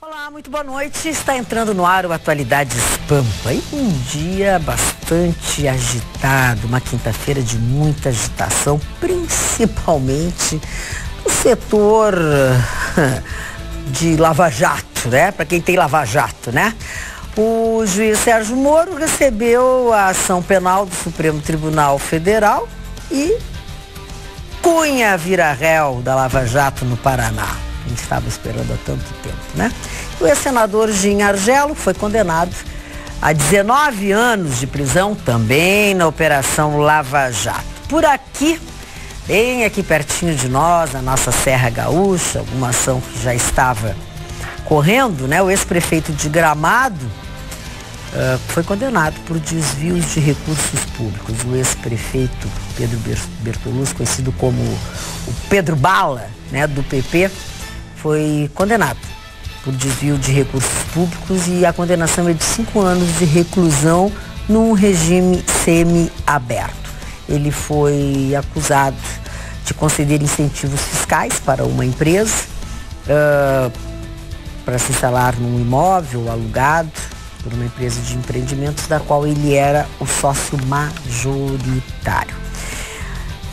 Olá, muito boa noite. Está entrando no ar o Atualidades Pampa. E um dia bastante agitado, uma quinta-feira de muita agitação, principalmente no setor de Lava Jato, né? Para quem tem Lava Jato, né? O juiz Sérgio Moro recebeu a ação penal do Supremo Tribunal Federal e Cunha vira réu da Lava Jato no Paraná. A gente estava esperando há tanto tempo, né? O ex-senador Gin Argelo foi condenado a 19 anos de prisão também na Operação Lava Jato. Por aqui, bem aqui pertinho de nós, na nossa Serra Gaúcha, uma ação que já estava correndo, né? O ex-prefeito de Gramado foi condenado por desvios de recursos públicos. O ex-prefeito Pedro Bertolucci, conhecido como o Pedro Bala, né, do PP, foi condenado por desvio de recursos públicos e a condenação é de 5 anos de reclusão num regime semi-aberto. Ele foi acusado de conceder incentivos fiscais para uma empresa para se instalar num imóvel alugado por uma empresa de empreendimentos da qual ele era o sócio majoritário.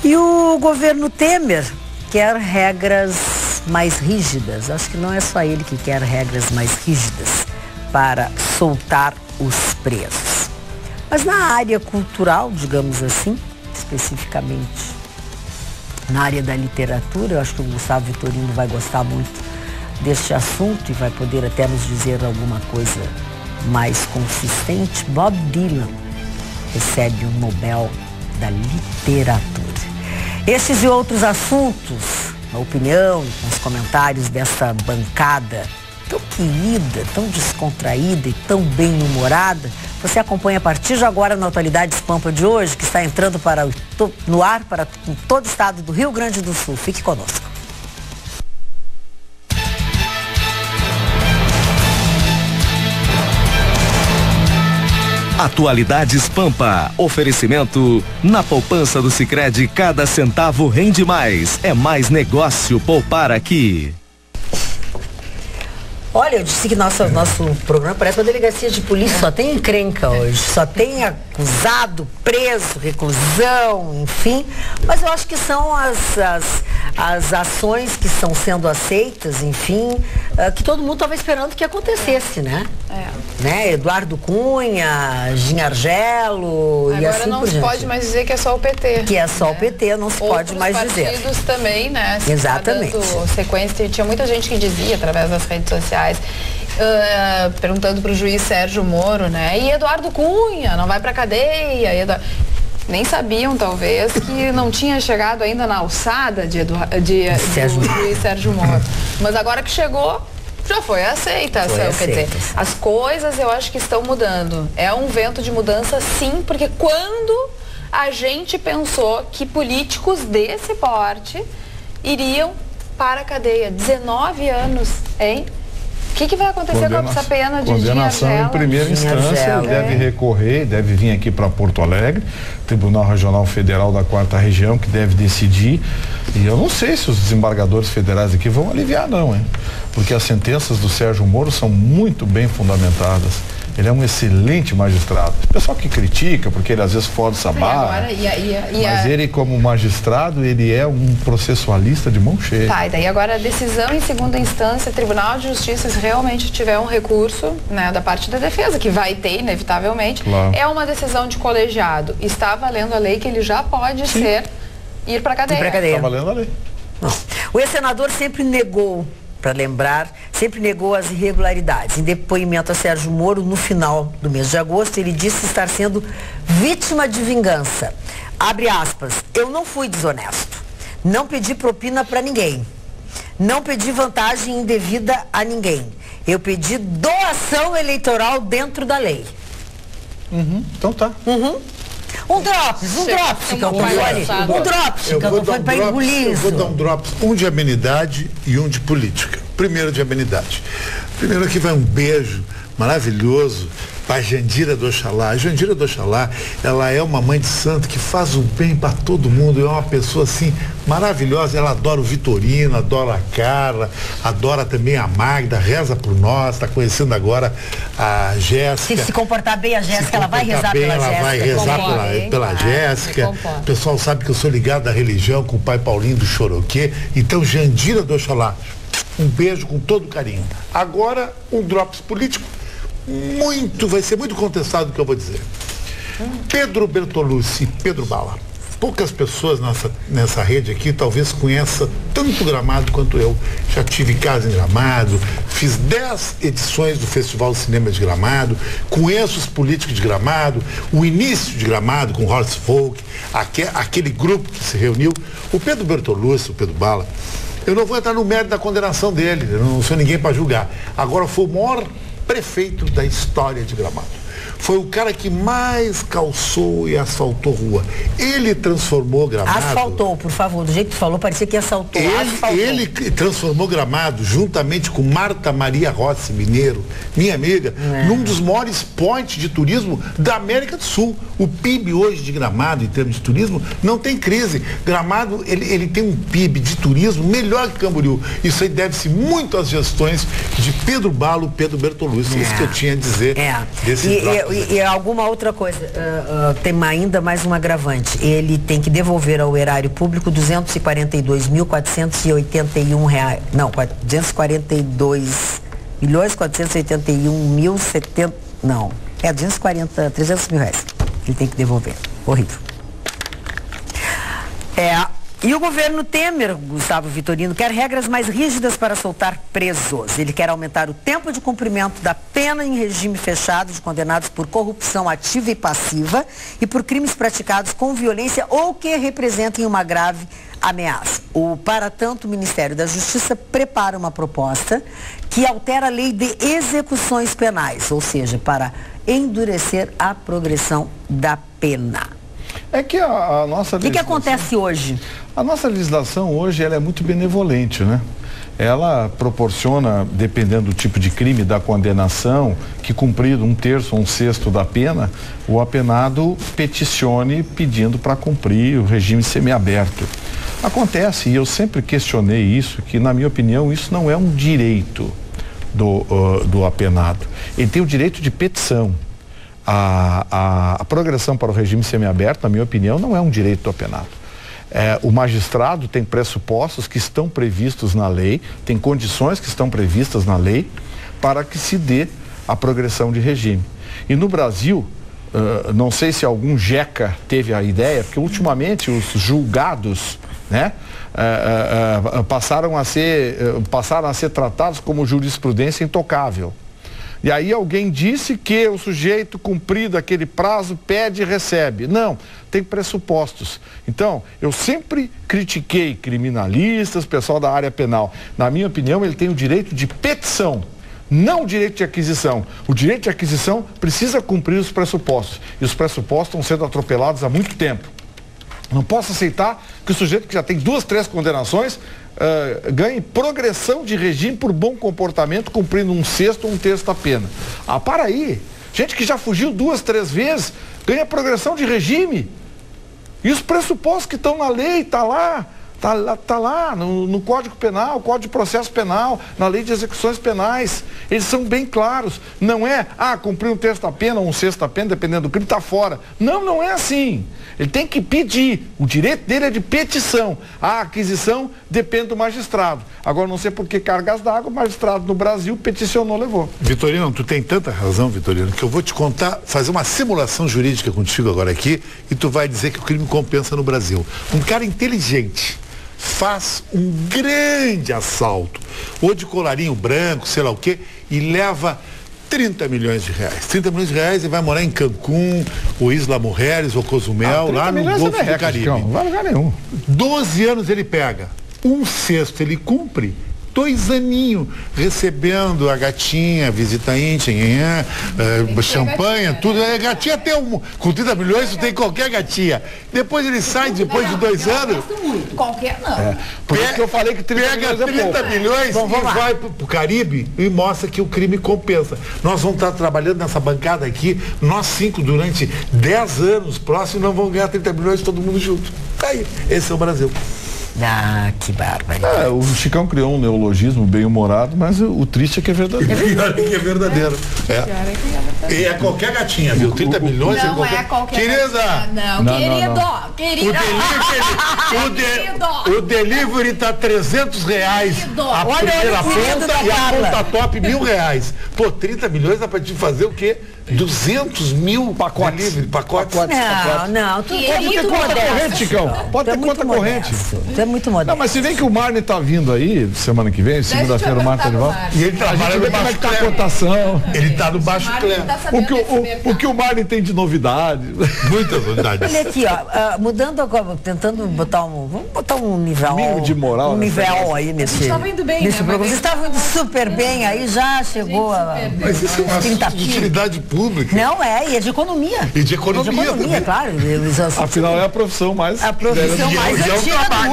E o governo Temer quer regras mais rígidas. Acho que não é só ele que quer regras mais rígidas para soltar os presos. Mas na área cultural, digamos assim, especificamente na área da literatura, eu acho que o Gustavo Vitorino vai gostar muito deste assunto e vai poder até nos dizer alguma coisa mais consistente. Bob Dylan recebe o Nobel da Literatura. Esses e outros assuntos, na opinião e com os comentários dessa bancada tão querida, tão descontraída e tão bem-humorada, você acompanha a partir de agora no Atualidades Pampa de hoje, que está entrando no ar para todo o estado do Rio Grande do Sul. Fique conosco. Atualidades Pampa. Oferecimento. Na poupança do Sicredi, cada centavo rende mais. É mais negócio poupar aqui. Olha, eu disse que nosso programa parece uma delegacia de polícia, só tem encrenca hoje, só tem acusado, preso, reclusão, enfim. Mas eu acho que são as ações que estão sendo aceitas, enfim, que todo mundo estava esperando que acontecesse, né? Né? Eduardo Cunha, Gin Argelo e assim por diante. Agora não se pode mais dizer que é só o PT. Que é só o PT, não se pode mais dizer. Outros partidos também, né? Exatamente. Dando sequência, tinha muita gente que dizia através das redes sociais, perguntando para o juiz Sérgio Moro, né? E Eduardo Cunha, não vai para cadeia? Nem sabiam, talvez, que não tinha chegado ainda na alçada do juiz Sérgio Moro. Mas agora que chegou, já foi aceita. Quer dizer, as coisas eu acho que estão mudando. É um vento de mudança, sim, porque quando a gente pensou que políticos desse porte iriam para a cadeia? 19 anos, hein? O que vai acontecer com essa pena de condenação em primeira instância, ele deve recorrer, deve vir aqui para Porto Alegre, Tribunal Regional Federal da 4ª Região, que deve decidir. E eu não sei se os desembargadores federais aqui vão aliviar, não, hein? Porque as sentenças do Sérgio Moro são muito bem fundamentadas. Ele é um excelente magistrado. O pessoal que critica, porque ele às vezes força a barra, mas ele como magistrado, ele é um processualista de mão cheia. Tá, e daí agora a decisão em segunda instância, Tribunal de Justiça, se realmente tiver um recurso, né, da parte da defesa, que vai ter, inevitavelmente, claro, é uma decisão de colegiado. Está valendo a lei que ele já pode ir para cadeia. Está valendo a lei. Não. O ex-senador sempre negou, para lembrar, sempre negou as irregularidades. Em depoimento a Sérgio Moro, no final do mês de agosto, ele disse estar sendo vítima de vingança. Abre aspas, eu não fui desonesto, não pedi propina para ninguém, não pedi vantagem indevida a ninguém, eu pedi doação eleitoral dentro da lei. Então tá. Um drops, para engolir isso. Eu vou dar um drops, um de amenidade e um de política. Primeiro de amenidade. Primeiro aqui vai um beijo maravilhoso para Jandira do Oxalá. A Jandira do Oxalá, ela é uma mãe de santo que faz o bem para todo mundo, é uma pessoa assim maravilhosa. Ela adora o Vitorino, adora a Carla, adora também a Magda, reza por nós, está conhecendo agora a Jéssica. Se comportar bem a Jéssica, ela vai rezar pela Jéssica. Ela vai rezar pela Jéssica. O pessoal sabe que eu sou ligado à religião com o pai Paulinho do Choroquê. Então, Jandira do Oxalá, um beijo com todo carinho. Agora, um drops político vai ser muito contestado o que eu vou dizer. Pedro Bertolucci, Pedro Bala. Poucas pessoas nessa rede aqui talvez conheçam tanto Gramado quanto eu. Já tive casa em Gramado, fiz 10 edições do Festival de Cinema de Gramado, conheço os políticos de Gramado, o início de Gramado com Horst Folk, aquele grupo que se reuniu. O Pedro Bertolucci, o Pedro Bala, eu não vou entrar no mérito da condenação dele, eu não sou ninguém para julgar. Agora, foi o maior prefeito da história de Gramado. Foi o cara que mais calçou e asfaltou rua. Ele transformou Gramado... Asfaltou, por favor. Do jeito que tu falou, parecia que asfaltou. Ele transformou Gramado, juntamente com Marta Maria Rossi Mineiro, minha amiga, num dos maiores points de turismo da América do Sul. O PIB hoje de Gramado, em termos de turismo, não tem crise. Gramado, ele tem um PIB de turismo melhor que Camboriú. Isso aí deve-se muito às gestões de Pedro Balo, Pedro Bertolucci. Isso que eu tinha a dizer desse E alguma outra coisa, tem ainda mais um agravante. Ele tem que devolver ao erário público R$242.481, não, 242.481.070, não, 300 mil reais. Ele tem que devolver. Horrível. E o governo Temer, Gustavo Vitorino, quer regras mais rígidas para soltar presos. Ele quer aumentar o tempo de cumprimento da pena em regime fechado de condenados por corrupção ativa e passiva e por crimes praticados com violência ou que representem uma grave ameaça. Para tanto, o Ministério da Justiça prepara uma proposta que altera a lei de execuções penais, ou seja, para endurecer a progressão da pena. É que a nossa legislação... O que acontece hoje? A nossa legislação hoje ela é muito benevolente, né? Ela proporciona, dependendo do tipo de crime, da condenação, que cumprido 1/3 ou 1/6 da pena, o apenado peticione pedindo para cumprir o regime semiaberto. Acontece, e eu sempre questionei isso, que na minha opinião isso não é um direito do apenado. Ele tem o direito de petição. A progressão para o regime semiaberto, na minha opinião, não é um direito do apenado. O magistrado tem pressupostos que estão previstos na lei, tem condições que estão previstas na lei para que se dê a progressão de regime. E no Brasil, não sei se algum jeca teve a ideia, porque ultimamente os julgados, né, passaram a ser tratados como jurisprudência intocável. E aí alguém disse que o sujeito, cumprido aquele prazo, pede e recebe. Não, tem pressupostos. Então, eu sempre critiquei criminalistas, pessoal da área penal. Na minha opinião, ele tem o direito de petição, não o direito de aquisição. O direito de aquisição precisa cumprir os pressupostos. E os pressupostos estão sendo atropelados há muito tempo. Não posso aceitar que o sujeito que já tem 2, 3 condenações ganhe progressão de regime por bom comportamento, cumprindo 1/6 ou 1/3 da pena. Para aí. Gente que já fugiu 2, 3 vezes ganha progressão de regime. E os pressupostos que estão na lei, tá lá no Código Penal, Código de Processo Penal, na Lei de Execuções Penais. Eles são bem claros. Não é, cumprir 1/3 da pena ou 1/6 da pena, dependendo do crime, está fora. Não é assim. Ele tem que pedir. O direito dele é de petição. A aquisição depende do magistrado. Agora, não sei por que cargas d'água, o magistrado no Brasil peticionou, levou. Vitorino, tu tem tanta razão, Vitorino, que eu vou te contar, fazer uma simulação jurídica contigo agora aqui, e tu vai dizer que o crime compensa no Brasil. Um cara inteligente faz um grande assalto, ou de colarinho branco, sei lá o quê, e leva 30 milhões de reais. 30 milhões de reais e vai morar em Cancún, ou Isla Mujeres, ou Cozumel, lá no Golfo do Caribe. Não vai lugar nenhum. 12 anos ele pega, 1/6 ele cumpre, 2 aninhos recebendo a gatinha, visita íntima, champanhe, tudo. A gatinha tem com 30 milhões, tu tem qualquer gatinha. Depois ele sai, depois de 2 anos. Qualquer não. Por isso que eu falei que 30 milhões e vai pro Caribe e mostra que o crime compensa. Nós vamos estar trabalhando nessa bancada aqui, nós 5 durante 10 anos próximos, não vamos ganhar 30 milhões todo mundo junto. Aí, esse é o Brasil. Ah, que bárbaro. O Chicão criou um neologismo bem-humorado, mas o triste é que é verdadeiro. Que é verdadeiro. E é qualquer gatinha, viu? 30 milhões não é qualquer Querida! Querido! O delivery tá R$300 a primeira ponta e a ponta top R$1.000. Pô, 30 milhões dá pra te fazer o quê? 200 mil pacotes. Pacotes. Não, tu é Pode ter conta corrente, Chicão. Pode ter conta corrente. Tu é muito modesto. Não, mas se vem que o Marne tá vindo aí, semana que vem, segunda-feira o Marne tá de volta. E ele trabalha no baixo tá a cotação. Ele tá no baixo clero. O que o Marne tem de novidade. Muita novidade. Olha aqui, ó, mudando agora, tentando botar vamos botar um nível. Mínimo de moral. Um nível aí nesse. Estava indo bem, nesse programa. Vocês estavam indo super bem, aí já chegou a. Mas isso é uma utilidade pública. Não é, e é de economia. E de economia, claro. Afinal, é a profissão mais. A profissão mais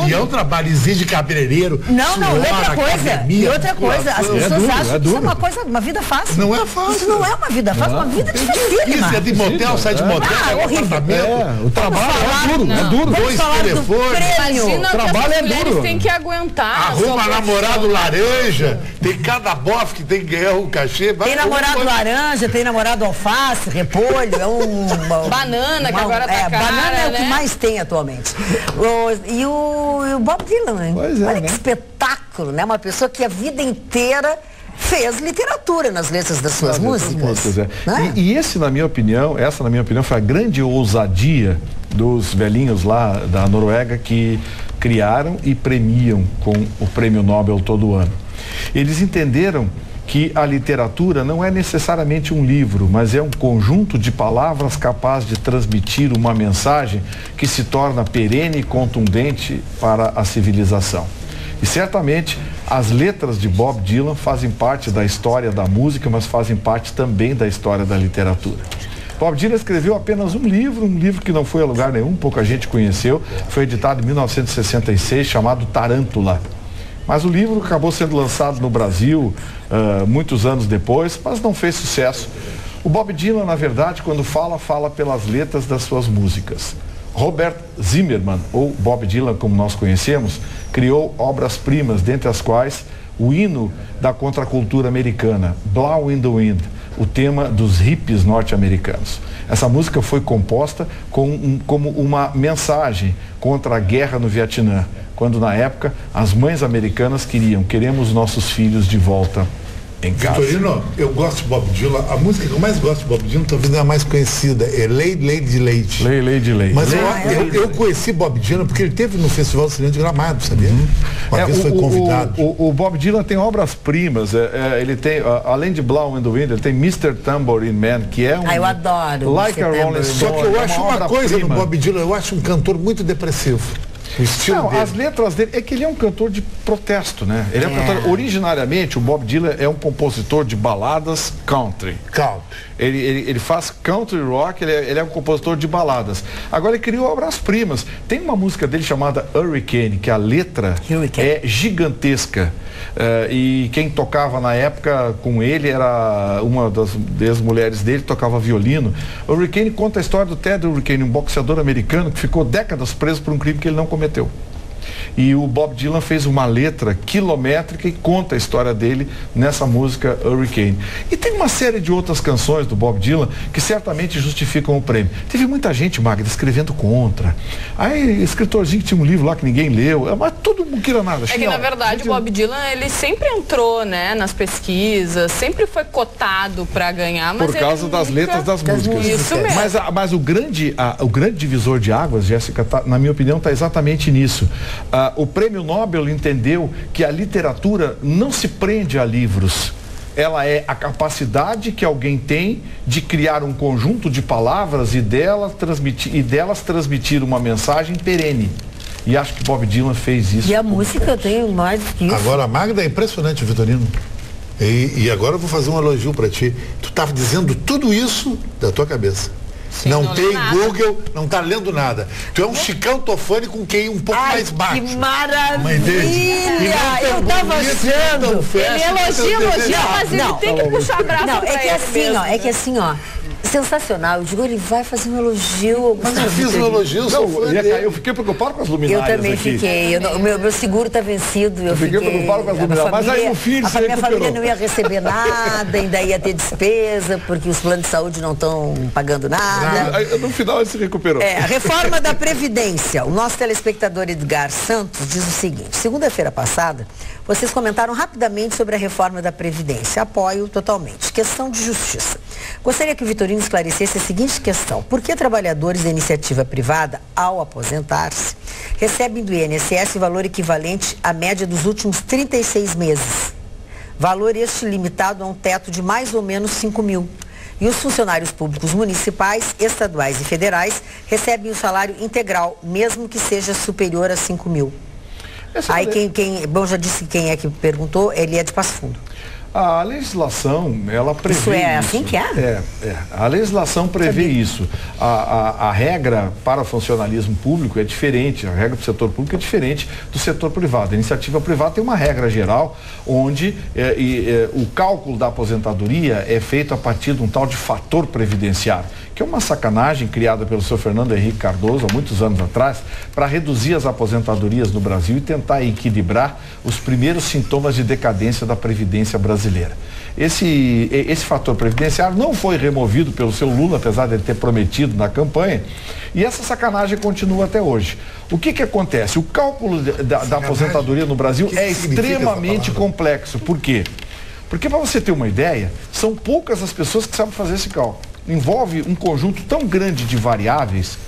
E é um trabalho, exige cabeleireiro. E outra coisa, as pessoas acham que isso é uma coisa, uma vida fácil. Não é fácil. Isso não é uma vida fácil, uma vida difícil. Isso é de motel, sai de motel, horrível. O trabalho é duro. Dois telefones. O trabalho é duro. Tem que aguentar. Arruma namorado laranja, tem cada bofe que tem que ganhar um cachê. Tem namorado laranja, tem namorado alface, repolho, banana, que agora tá cara, banana é o né? que mais tem atualmente. E o Bob Dylan, hein? Olha que espetáculo, né? Uma pessoa que a vida inteira fez literatura nas letras das suas músicas. Né? E essa, na minha opinião, foi a grande ousadia dos velhinhos lá da Noruega que criaram e premiam com o Prêmio Nobel todo ano. Eles entenderam que a literatura não é necessariamente um livro, mas é um conjunto de palavras capaz de transmitir uma mensagem que se torna perene e contundente para a civilização. E certamente as letras de Bob Dylan fazem parte da história da música, mas fazem parte também da história da literatura. Bob Dylan escreveu apenas um livro que não foi a lugar nenhum, pouca gente conheceu, foi editado em 1966, chamado Tarântula. Mas o livro acabou sendo lançado no Brasil muitos anos depois, mas não fez sucesso. O Bob Dylan, na verdade, quando fala pelas letras das suas músicas. Robert Zimmerman, ou Bob Dylan como nós conhecemos, criou obras-primas, dentre as quais o hino da contracultura americana, Blowin' the Wind, o tema dos hippies norte-americanos. Essa música foi composta como uma mensagem contra a guerra no Vietnã, quando na época as mães americanas queremos nossos filhos de volta em casa. Vitorino, eu gosto de Bob Dylan. A música que eu mais gosto de Bob Dylan, talvez é a mais conhecida, é Lady Lady. Lady Lady. Mas eu conheci Bob Dylan porque ele teve no Festival Cinema de Gramado, sabia? Uma vez foi convidado. O Bob Dylan tem obras-primas. Ele tem, além de Blowin' the Wind, ele tem Mr. Tambourine Man, que é um... eu adoro. Like a Rolling Stone. Só que eu acho uma coisa no Bob Dylan, eu acho um cantor muito depressivo. O estilo não, dele. as letras dele, é que ele é um cantor de protesto, né? Ele é um cantor, originariamente, o Bob Dylan é um compositor de baladas country. Ele faz country rock, ele é um compositor de baladas. Agora ele criou obras-primas. Tem uma música dele chamada Hurricane, que a letra é gigantesca. E quem tocava na época com ele era uma das ex-mulheres dele, tocava violino. Hurricane conta a história do Ted Hurricane, um boxeador americano que ficou décadas preso por um crime que ele não cometeu. E o Bob Dylan fez uma letra quilométrica e conta a história dele nessa música Hurricane. E tem uma série de outras canções do Bob Dylan que certamente justificam o prêmio. Teve muita gente, Magda, escrevendo contra. Aí, escritorzinho que tinha um livro lá que ninguém leu, mas todo mundo queira nada. É que, na verdade, o Bob Dylan, ele sempre entrou, né, nas pesquisas, sempre foi cotado para ganhar, mas por causa das letras das músicas. Isso mesmo. Mas o grande divisor de águas, Jéssica, na minha opinião, está exatamente nisso. O Prêmio Nobel entendeu que a literatura não se prende a livros. Ela é a capacidade que alguém tem de criar um conjunto de palavras e delas transmitir uma mensagem perene. E acho que Bob Dylan fez isso. E a música tem mais que isso. Agora, a Magda é impressionante, Vitorino. E agora eu vou fazer um elogio para ti. Tu estava dizendo tudo isso da tua cabeça. Sim, não tem Google, não tá lendo nada. Tu é um Chicão Tofani com QI um pouco mais baixo. Que maravilha! Eu tava achando. Ele elogia, mas ele tem que puxar a brasa. Não, é que assim, ó. sensacional. Eu digo, ele vai fazer um elogio. Mas eu fiz um elogio, eu fiquei preocupado com as luminárias. Eu também aqui. fiquei. O meu seguro está vencido. Eu fiquei preocupado com as luminárias. Mas aí no fim a minha família não ia receber nada, ainda ia ter despesa, porque os planos de saúde não estão pagando nada. Aí, no final ele se recuperou. A reforma da Previdência. O nosso telespectador Edgar Santos diz o seguinte: segunda-feira passada, vocês comentaram rapidamente sobre a reforma da Previdência. Apoio totalmente. Questão de justiça. Gostaria que o Vitorino esclarecesse a seguinte questão: por que trabalhadores da iniciativa privada, ao aposentar-se, recebem do INSS valor equivalente à média dos últimos 36 meses? Valor este limitado a um teto de mais ou menos 5 mil. E os funcionários públicos municipais, estaduais e federais recebem o salário integral, mesmo que seja superior a 5 mil. Aí bom, já disse quem é que perguntou, ele é de Passo Fundo. A legislação, ela prevê isso. É assim que é? A legislação prevê isso. A regra para o funcionalismo público é diferente, a regra para o setor público é diferente do setor privado. A iniciativa privada tem uma regra geral, onde o cálculo da aposentadoria é feito a partir de um tal de fator previdenciário, que é uma sacanagem criada pelo senhor Fernando Henrique Cardoso há muitos anos atrás, para reduzir as aposentadorias no Brasil e tentar equilibrar os primeiros sintomas de decadência da Previdência brasileira. Esse fator previdenciário não foi removido pelo seu Lula, apesar de ele ter prometido na campanha, e essa sacanagem continua até hoje. O que acontece? O cálculo da aposentadoria no Brasil é extremamente complexo. Por quê? Porque, para você ter uma ideia, são poucas as pessoas que sabem fazer esse cálculo. Envolve um conjunto tão grande de variáveis,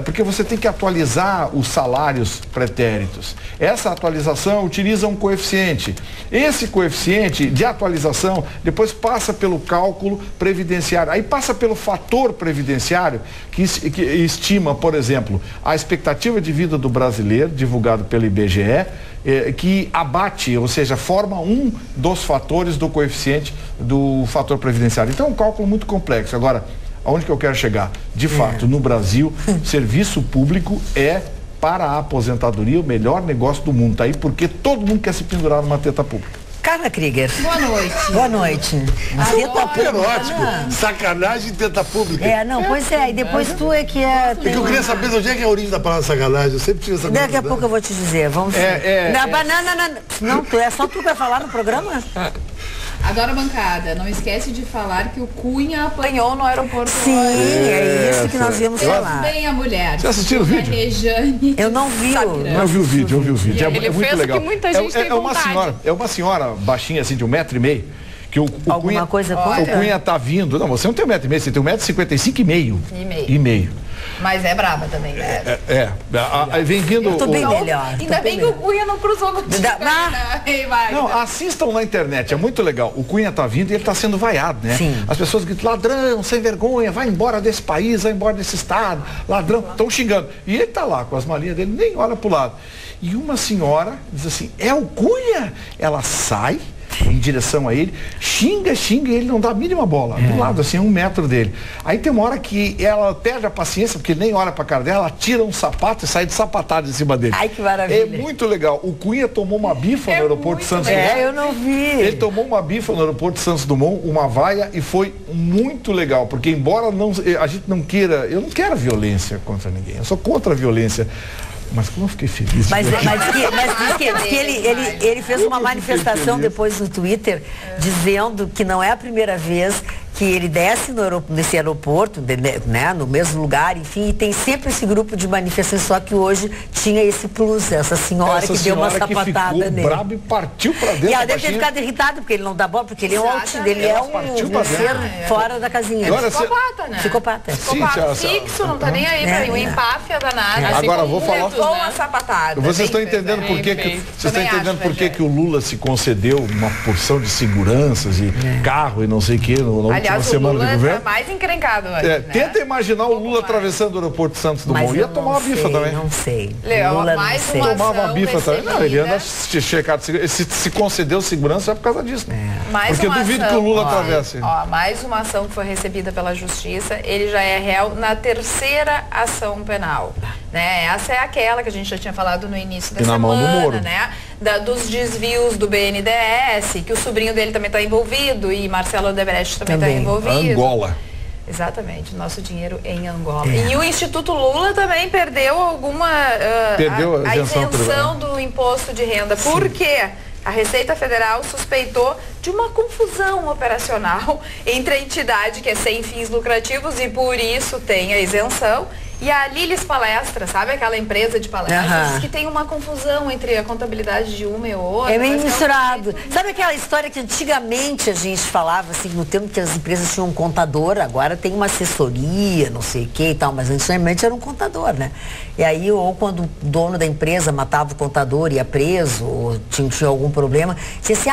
porque você tem que atualizar os salários pretéritos. Essa atualização utiliza um coeficiente. Esse coeficiente de atualização depois passa pelo cálculo previdenciário. Aí passa pelo fator previdenciário que estima, por exemplo, a expectativa de vida do brasileiro, divulgado pelo IBGE, que abate, ou seja, forma um dos fatores do coeficiente do fator previdenciário. Então é um cálculo muito complexo. Agora, aonde que eu quero chegar? De fato, no Brasil, serviço público é, para a aposentadoria, o melhor negócio do mundo. Tá aí porque todo mundo quer se pendurar numa teta pública. Carla Krieger. Boa noite. Boa noite. Teta pública. Sacanagem e teta pública. Pois é. E depois tu é que é... É que eu queria saber de onde é que é a origem da palavra sacanagem. Eu sempre tive essa coisa. Daqui a pouco eu vou te dizer. Vamos ver. Não, é só tu que vai falar no programa? Adoro bancada. Não esquece de falar que o Cunha apanhou no aeroporto. Sim, é isso que nós íamos falar. Bem a mulher. Você assistiu o vídeo? Rejane. Eu não vi. Eu vi o vídeo. Ele é muito fez legal. Que muita gente tem vontade. É uma senhora baixinha, assim, de 1,5 m, que o Alguma Cunha, coisa contra? O Cunha tá vindo. Não, você não tem 1,5 m, você tem 1,55 m. Mas é brava também, né? Vem vindo... Eu tô bem melhor. Ainda bem que o Cunha não cruzou com o Não, assistam na internet, é muito legal. O Cunha tá vindo e ele tá sendo vaiado, né? Sim. As pessoas gritam, ladrão, sem vergonha, vai embora desse país, vai embora desse estado, ladrão, estão xingando. E ele tá lá com as malinhas dele, nem olha pro lado. E uma senhora diz assim, é o Cunha? Ela sai em direção a ele, xinga e ele não dá a mínima bola, do lado assim, 1 metro dele. Aí tem uma hora que ela perde a paciência, porque ele nem olha pra cara dela, ela tira um sapato e sai de sapatado em cima dele. Ai, que maravilha. É muito legal. O Cunha tomou uma bifa no aeroporto de Santos Dumont. Eu não vi. Ele tomou uma bifa no aeroporto de Santos Dumont, uma vaia, e foi muito legal, porque embora a gente não queira, eu não quero violência contra ninguém, eu sou contra a violência. Mas como eu fiquei feliz. Mas diz que ele fez uma manifestação depois no Twitter, dizendo que não é a primeira vez que ele desce nesse aeroporto, né, no mesmo lugar, enfim, e tem sempre esse grupo de manifestações, só que hoje tinha esse plus, essa senhora que deu uma sapatada nele. Brabo e partiu pra dentro. E ela deve ter ficado irritada, porque ele não dá bola, porque ele é um ser fora da casinha. Psicopata, né? Psicopata. Psicopata fixo, não tá nem aí pra o empáfia danado. Agora eu vou falar. Levou uma sapatada. Vocês estão entendendo por que o Lula se concedeu uma porção de seguranças e carro e não sei o que na última semana do governo? Tá mais encrencado hoje, né? Tenta imaginar o Lula atravessando o aeroporto de Santos Dumont. Ia tomar uma bifa também. Não sei. Lula mais uma tomava uma bifa também. Não, ele anda checado. Se concedeu segurança é por causa disso. Porque duvido que o Lula atravesse. Mais uma ação que foi recebida pela Justiça. Ele já é réu na 3ª ação penal. Né? Essa é aquela que a gente já tinha falado no início da semana, mão do Moro. Né? Dos desvios do BNDES, que o sobrinho dele também está envolvido e Marcelo Odebrecht também está envolvido. Angola. Exatamente, nosso dinheiro em Angola. E o Instituto Lula também perdeu a isenção do imposto de renda. Sim. Por quê? A Receita Federal suspeitou de uma confusão operacional entre a entidade que é sem fins lucrativos e por isso tem a isenção e a Lilis Palestra, sabe aquela empresa de palestras que tem uma confusão entre a contabilidade de uma e outra. É meio misturado. Sabe aquela história que antigamente a gente falava assim, no tempo que as empresas tinham um contador, agora tem uma assessoria, não sei o que e tal, mas antigamente era um contador, né? E aí, ou quando o dono da empresa matava o contador, ia preso, ou tinha algum problema, dizia assim,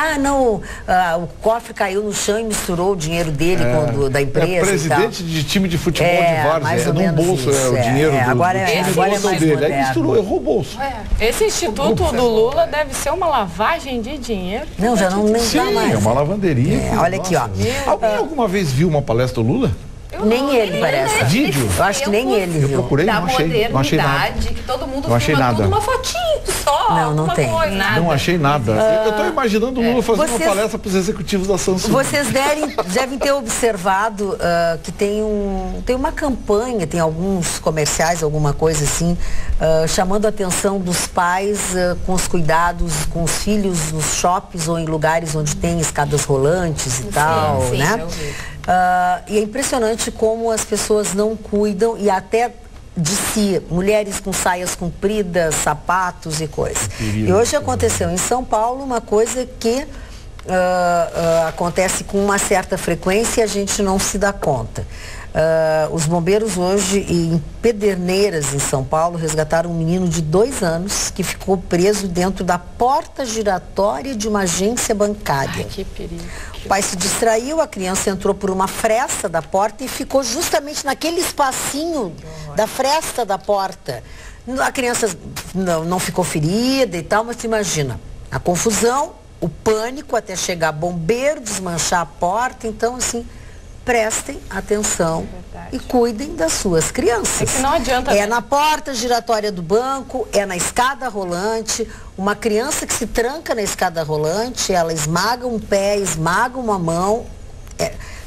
o cofre caiu no chão e misturou o dinheiro dele com o da empresa. É presidente de time de futebol de várzea, num bolso o dinheiro agora é mais dele. Aí misturou, errou o bolso. Esse Instituto do Lula deve ser uma lavagem de dinheiro. Não, já não nem dá mais. É uma lavanderia. Olha aqui, ó. Alguém alguma vez viu uma palestra do Lula? Nem ele parece. Vídeo? Eu acho que nem ele viu. Eu procurei, não achei nada. Que todo mundo não achei nada. Uma fotinho só. Não tem. Não achei nada. Eu estou imaginando o Lula fazendo uma palestra para os executivos da Samsung. Vocês devem ter observado que tem uma campanha, tem alguns comerciais, alguma coisa assim, chamando a atenção dos pais com os cuidados com os filhos nos shoppings ou em lugares onde tem escadas rolantes e tal, né? Eu vi. E é impressionante como as pessoas não cuidam e até de si, mulheres com saias compridas, sapatos e coisas. E hoje aconteceu em São Paulo uma coisa que acontece com uma certa frequência e a gente não se dá conta. Os bombeiros hoje em Pederneiras, em São Paulo, resgataram um menino de 2 anos que ficou preso dentro da porta giratória de uma agência bancária. Ai, que perigo. O pai se distraiu, a criança entrou por uma fresta da porta e ficou justamente naquele espacinho da fresta da porta. A criança não ficou ferida e tal, mas tu imagina, a confusão, o pânico até chegar bombeiro, desmanchar a porta, então assim, prestem atenção e cuidem das suas crianças. É que não adianta. É na porta giratória do banco, é na escada rolante. Uma criança que se tranca na escada rolante, ela esmaga um pé, esmaga uma mão,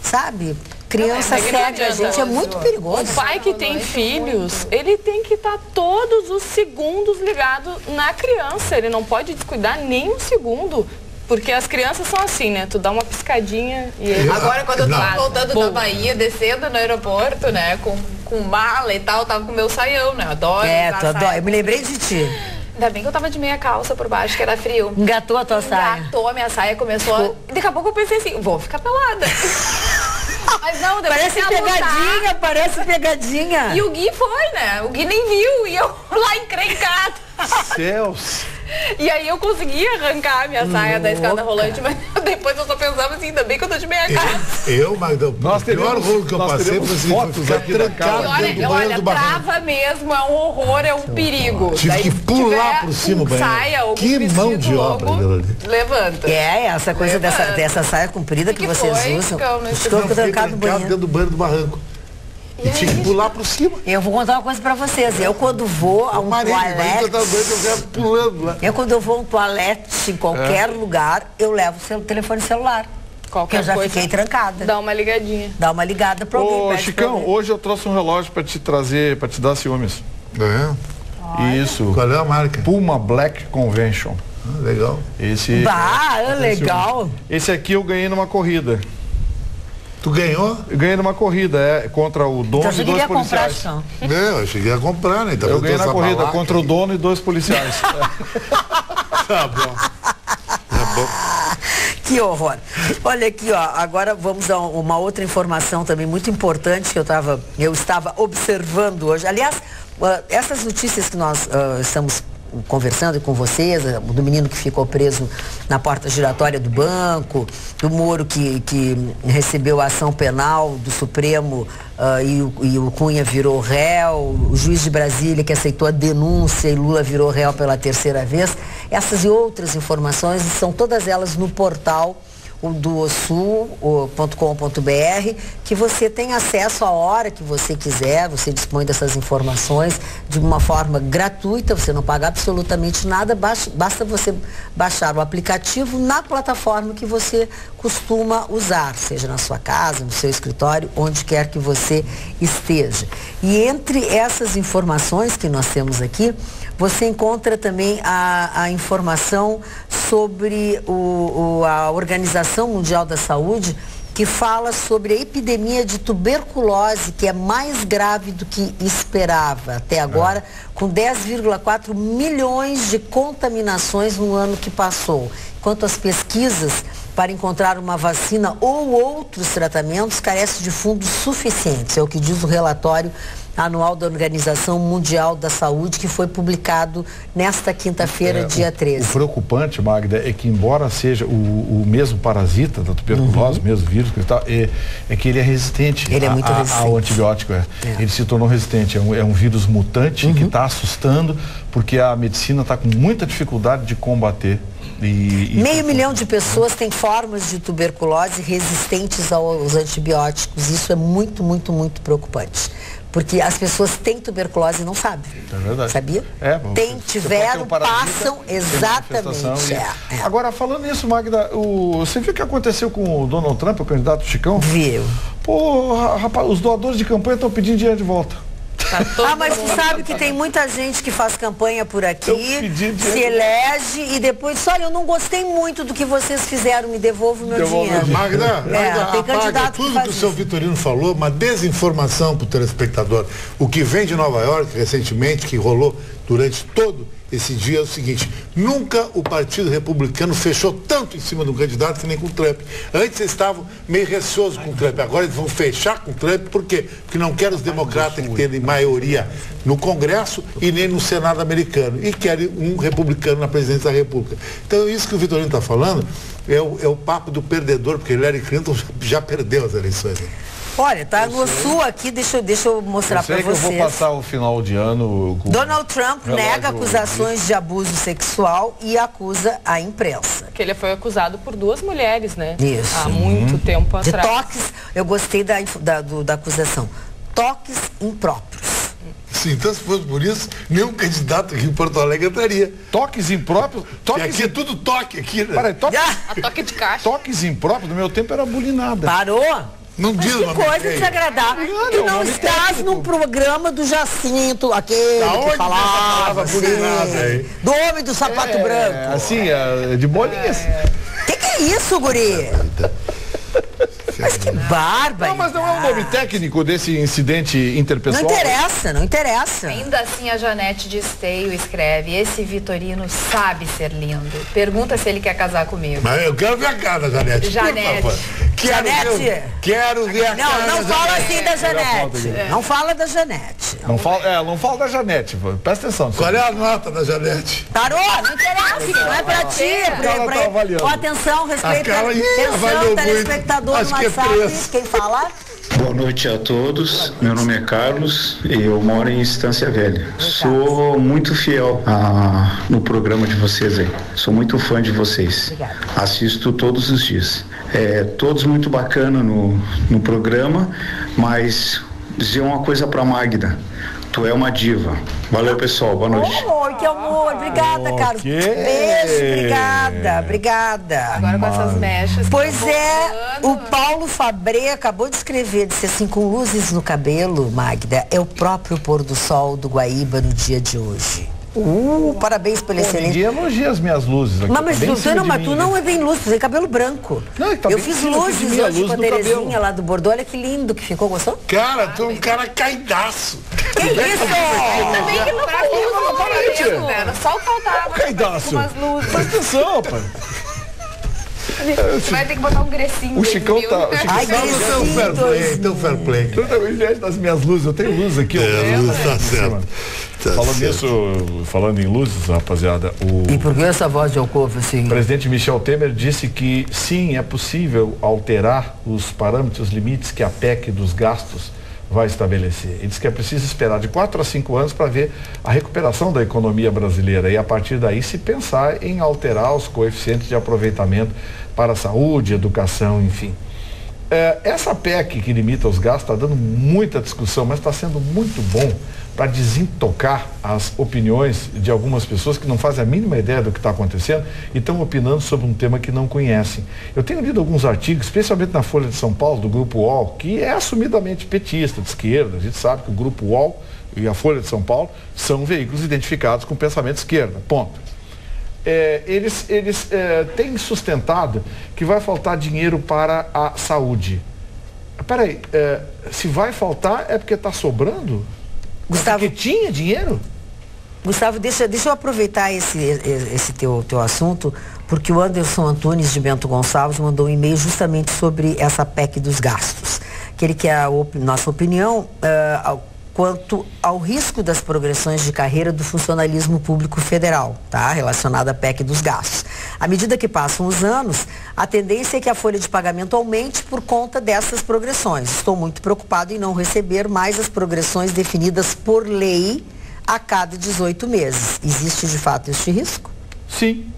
sabe? Criança cega a gente, é muito perigoso. O pai que tem filhos, ele tem que estar todos os segundos ligado na criança. Ele não pode descuidar nem um segundo. Porque as crianças são assim, né? Tu dá uma piscadinha e... Agora, quando eu tava voltando da Bahia, descendo no aeroporto, né? Com mala e tal, eu tava com meu saião, né? Eu adoro. Tu adora. Eu me lembrei de ti. Ainda bem que eu tava de meia calça por baixo, que era frio. Engatou a tua saia. Engatou a minha saia, começou Daqui a pouco eu pensei assim, vou ficar pelada. Mas não, depois parece pegadinha. E o Gui foi, né? O Gui nem viu, e eu lá encrencada. Céus! E aí eu consegui arrancar a minha saia da escada rolante, mas depois eu só pensava assim, ainda bem que eu tô de meia calça. O pior rolo que eu passei foi ficar trancado dentro do banheiro do barranco. Trava mesmo, é um horror, é um perigo. Tive que pular por cima do banheiro. Saia, ou que mão de obra. Levanta. Essa coisa dessa saia comprida que vocês usam. Estou trancado dentro do banheiro do barranco. E tinha que pular por cima. Eu vou contar uma coisa pra vocês. Eu quando vou a um toalete... quando eu vou a um toalete em qualquer lugar, eu levo o telefone celular. Porque eu já fiquei trancada. Dá uma ligadinha. Dá uma ligada pra alguém. Ô, Chicão, hoje eu trouxe um relógio pra te trazer, pra te dar ciúmes. Isso. Qual é a marca? Puma Black Convention. Legal. Legal. Esse aqui eu ganhei numa corrida. Tu ganhou? Eu ganhei numa corrida, contra o dono e 2 policiais. Não, eu cheguei a comprar, né? Então, eu ganhei na corrida contra o dono e 2 policiais. Tá bom. Que horror. Olha aqui, ó, agora vamos a uma outra informação também muito importante que eu estava observando hoje. Aliás, essas notícias que nós estamos conversando com vocês, do menino que ficou preso na porta giratória do banco, do Moro que recebeu a ação penal do Supremo e o Cunha virou réu, o juiz de Brasília que aceitou a denúncia e Lula virou réu pela 3ª vez. Essas e outras informações são todas elas no portal do osul.com.br, que você tem acesso a hora que você quiser, você dispõe dessas informações de uma forma gratuita, você não paga absolutamente nada, basta você baixar o aplicativo na plataforma que você costuma usar, seja na sua casa, no seu escritório, onde quer que você esteja. E entre essas informações que nós temos aqui, você encontra também a informação sobre a Organização Mundial da Saúde, que fala sobre a epidemia de tuberculose, que é mais grave do que esperava até agora, com 10,4 milhões de contaminações no ano que passou. Enquanto as pesquisas para encontrar uma vacina ou outros tratamentos carecem de fundos suficientes, é o que diz o relatório anual da Organização Mundial da Saúde, que foi publicado nesta quinta-feira, dia 13. O preocupante, Magda, é que embora seja o mesmo parasita da tuberculose, o mesmo vírus, é que ele é resistente, ao antibiótico. Ele se tornou resistente, é um vírus mutante que está assustando, porque a medicina está com muita dificuldade de combater. Meio milhão de pessoas têm formas de tuberculose resistentes aos antibióticos. Isso é muito, muito, muito preocupante. Porque as pessoas têm tuberculose e não sabem. É verdade. Sabia? Tiveram, passam, exatamente. Agora, falando nisso, Magda, você viu o que aconteceu com o Donald Trump, o candidato Chicão? Viu. Pô, rapaz, os doadores de campanha estão pedindo dinheiro de volta. Mas você sabe que tem muita gente que faz campanha por aqui, se elege e depois, olha, eu não gostei muito do que vocês fizeram, me devolvo meu dinheiro. Magda, tem candidato tudo que o seu Vitorino falou, uma desinformação para o telespectador. O que vem de Nova York recentemente, que rolou durante todo esse dia, é o seguinte: nunca o Partido Republicano fechou tanto em cima do candidato que nem com o Trump. Antes eles estavam meio receosos com o Trump, agora eles vão fechar com o Trump, por quê? Porque não querem os democratas que terem maioria no Congresso e nem no Senado americano, e querem um republicano na presidência da República. Então isso que o Vitorino está falando é o papo do perdedor, porque Hillary Clinton já perdeu as eleições. Olha, tá no sul aqui, deixa eu mostrar para vocês. Eu vou passar o final de ano com... Donald Trump nega acusações de abuso sexual e acusa a imprensa. Que ele foi acusado por 2 mulheres, né? Isso. Há muito tempo atrás. De toques, eu gostei da acusação. Toques impróprios. Sim, então se fosse por isso, nenhum candidato aqui em Porto Alegre entraria. Toques impróprios? Aqui é tudo toque aqui, né? Peraí, a toque de caixa. Toques impróprios, no meu tempo era bulinada. Parou? Não diz, que coisa desagradável. Tu não estás no programa do Jacinto, aquele que falava assim, do homem do sapato branco. Assim, de bolinhas. Que é isso, guri? Mas que bárbaro. Não, mas não é um nome técnico desse incidente interpessoal? Não interessa. Ainda assim, a Janete de Esteio escreve: esse Vitorino sabe ser lindo. Pergunta se ele quer casar comigo. Mas eu quero ver a cara da Janete. Quero ver a cara. Não fala assim da Janete. Não fala da Janete. Não fala da Janete. Presta atenção. Qual é a nota da Janete? Parou? Não interessa. Não é pra ti. Atenção, respeito. Atenção, telespectador no WhatsApp. Quem fala? Boa noite a todos, meu nome é Carlos e eu moro em Estância Velha. Sou muito fiel no programa de vocês aí, sou muito fã de vocês. Obrigada. Assisto todos os dias. Todos muito bacana no programa, mas dizer uma coisa pra Magda: tu é uma diva. Valeu, pessoal, boa noite. Que amor, obrigada, Carlos. Beijo, obrigada. Agora com essas mechas. Pois o Paulo Fabré acabou de escrever, disse assim: com luzes no cabelo, Magda, é o próprio pôr do sol do Guaíba no dia de hoje. Parabéns pelo excelente. Ninguém elogia as minhas luzes aqui. Mas tu não tem luz, tu tem cabelo branco. Eu fiz luzes hoje com a Terezinha lá do Bordeaux. Olha que lindo que ficou, gostou? Cara, tu é um cara caidaço. Que isso? Também que não faltou, só o faltava. Caidaço. Presta atenção, pai. Vai ter que botar um grecinho. O Chicão tá. Ai, Então fair play. Totalmente das minhas luzes. Eu tenho luz aqui. A luz tá certo. Falando em luzes, rapaziada, E por que essa voz de alcove assim? O presidente Michel Temer disse que sim, é possível alterar os parâmetros, limites que a PEC dos gastos vai estabelecer. Ele diz que é preciso esperar de 4 a 5 anos para ver a recuperação da economia brasileira e a partir daí se pensar em alterar os coeficientes de aproveitamento para a saúde, educação, enfim. Essa PEC que limita os gastos está dando muita discussão, mas está sendo muito bom para desintocar as opiniões de algumas pessoas que não fazem a mínima ideia do que está acontecendo e estão opinando sobre um tema que não conhecem. Eu tenho lido alguns artigos, especialmente na Folha de São Paulo, do Grupo UOL, que é assumidamente petista, de esquerda. A gente sabe que o Grupo UOL e a Folha de São Paulo são veículos identificados com pensamento de esquerda, ponto. Eles têm sustentado que vai faltar dinheiro para a saúde. Peraí, se vai faltar é porque está sobrando? Gustavo, porque tinha dinheiro? Gustavo, deixa eu aproveitar esse teu assunto, porque o Anderson Antunes de Bento Gonçalves mandou um e-mail justamente sobre essa PEC dos gastos, que ele quer a nossa opinião quanto ao risco das progressões de carreira do funcionalismo público federal, tá? Relacionado à PEC dos gastos. À medida que passam os anos, a tendência é que a folha de pagamento aumente por conta dessas progressões. Estou muito preocupado em não receber mais as progressões definidas por lei a cada 18 meses. Existe de fato este risco? Sim.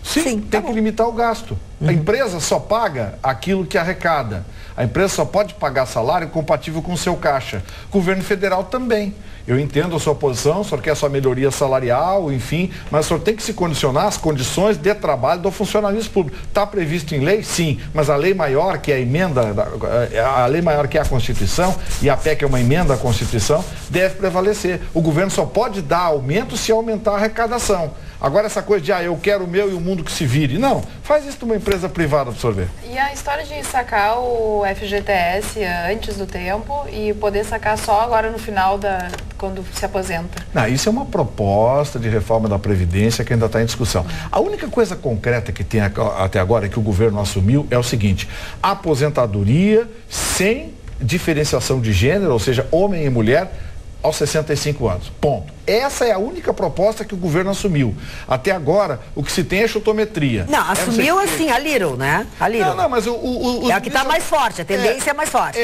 Sim, tem que limitar o gasto. A empresa só paga aquilo que arrecada. A empresa só pode pagar salário compatível com o seu caixa. O governo federal também. Eu entendo a sua posição, o senhor quer a sua melhoria salarial, enfim, mas o senhor tem que se condicionar às condições de trabalho do funcionalismo público. Está previsto em lei? Sim, mas a lei maior, que é a emenda, a lei maior que é a Constituição, e a PEC é uma emenda à Constituição, deve prevalecer. O governo só pode dar aumento se aumentar a arrecadação. Agora essa coisa de, eu quero o meu e o mundo que se vire. Não, faz isso numa empresa privada para absorver. E a história de sacar o FGTS antes do tempo e poder sacar só agora no final quando se aposenta? Não, isso é uma proposta de reforma da Previdência que ainda está em discussão. A única coisa concreta que tem até agora que o governo assumiu é o seguinte: a aposentadoria sem diferenciação de gênero, ou seja, homem e mulher, aos 65 anos. Ponto. Essa é a única proposta que o governo assumiu. Até agora, o que se tem é chutometria. Não, assumiu assim, a Little, né? A Little. Não, mas é o que está mais forte, a tendência é mais forte.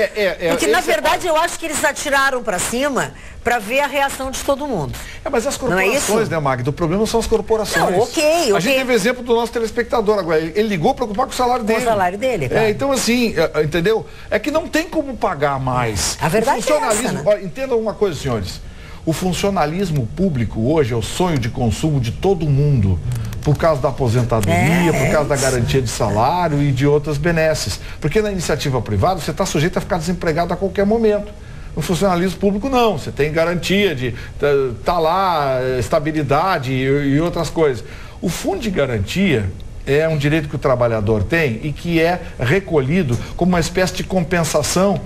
Porque, na verdade, eu acho que eles atiraram para cima para ver a reação de todo mundo. Mas as corporações, né, Magda? O problema são as corporações. Não, ok. A gente teve o exemplo do nosso telespectador agora. Ele ligou preocupado com o salário dele. Com o salário dele, claro. Então, assim, entendeu? É que não tem como pagar mais. A verdade é essa, né? Olha, entendam uma coisa, senhores. O funcionalismo público hoje é o sonho de consumo de todo mundo, por causa da aposentadoria, por causa da garantia de salário e de outras benesses. Porque na iniciativa privada você está sujeito a ficar desempregado a qualquer momento. No funcionalismo público não, você tem garantia de tá lá, estabilidade e outras coisas. O fundo de garantia é um direito que o trabalhador tem e que é recolhido como uma espécie de compensação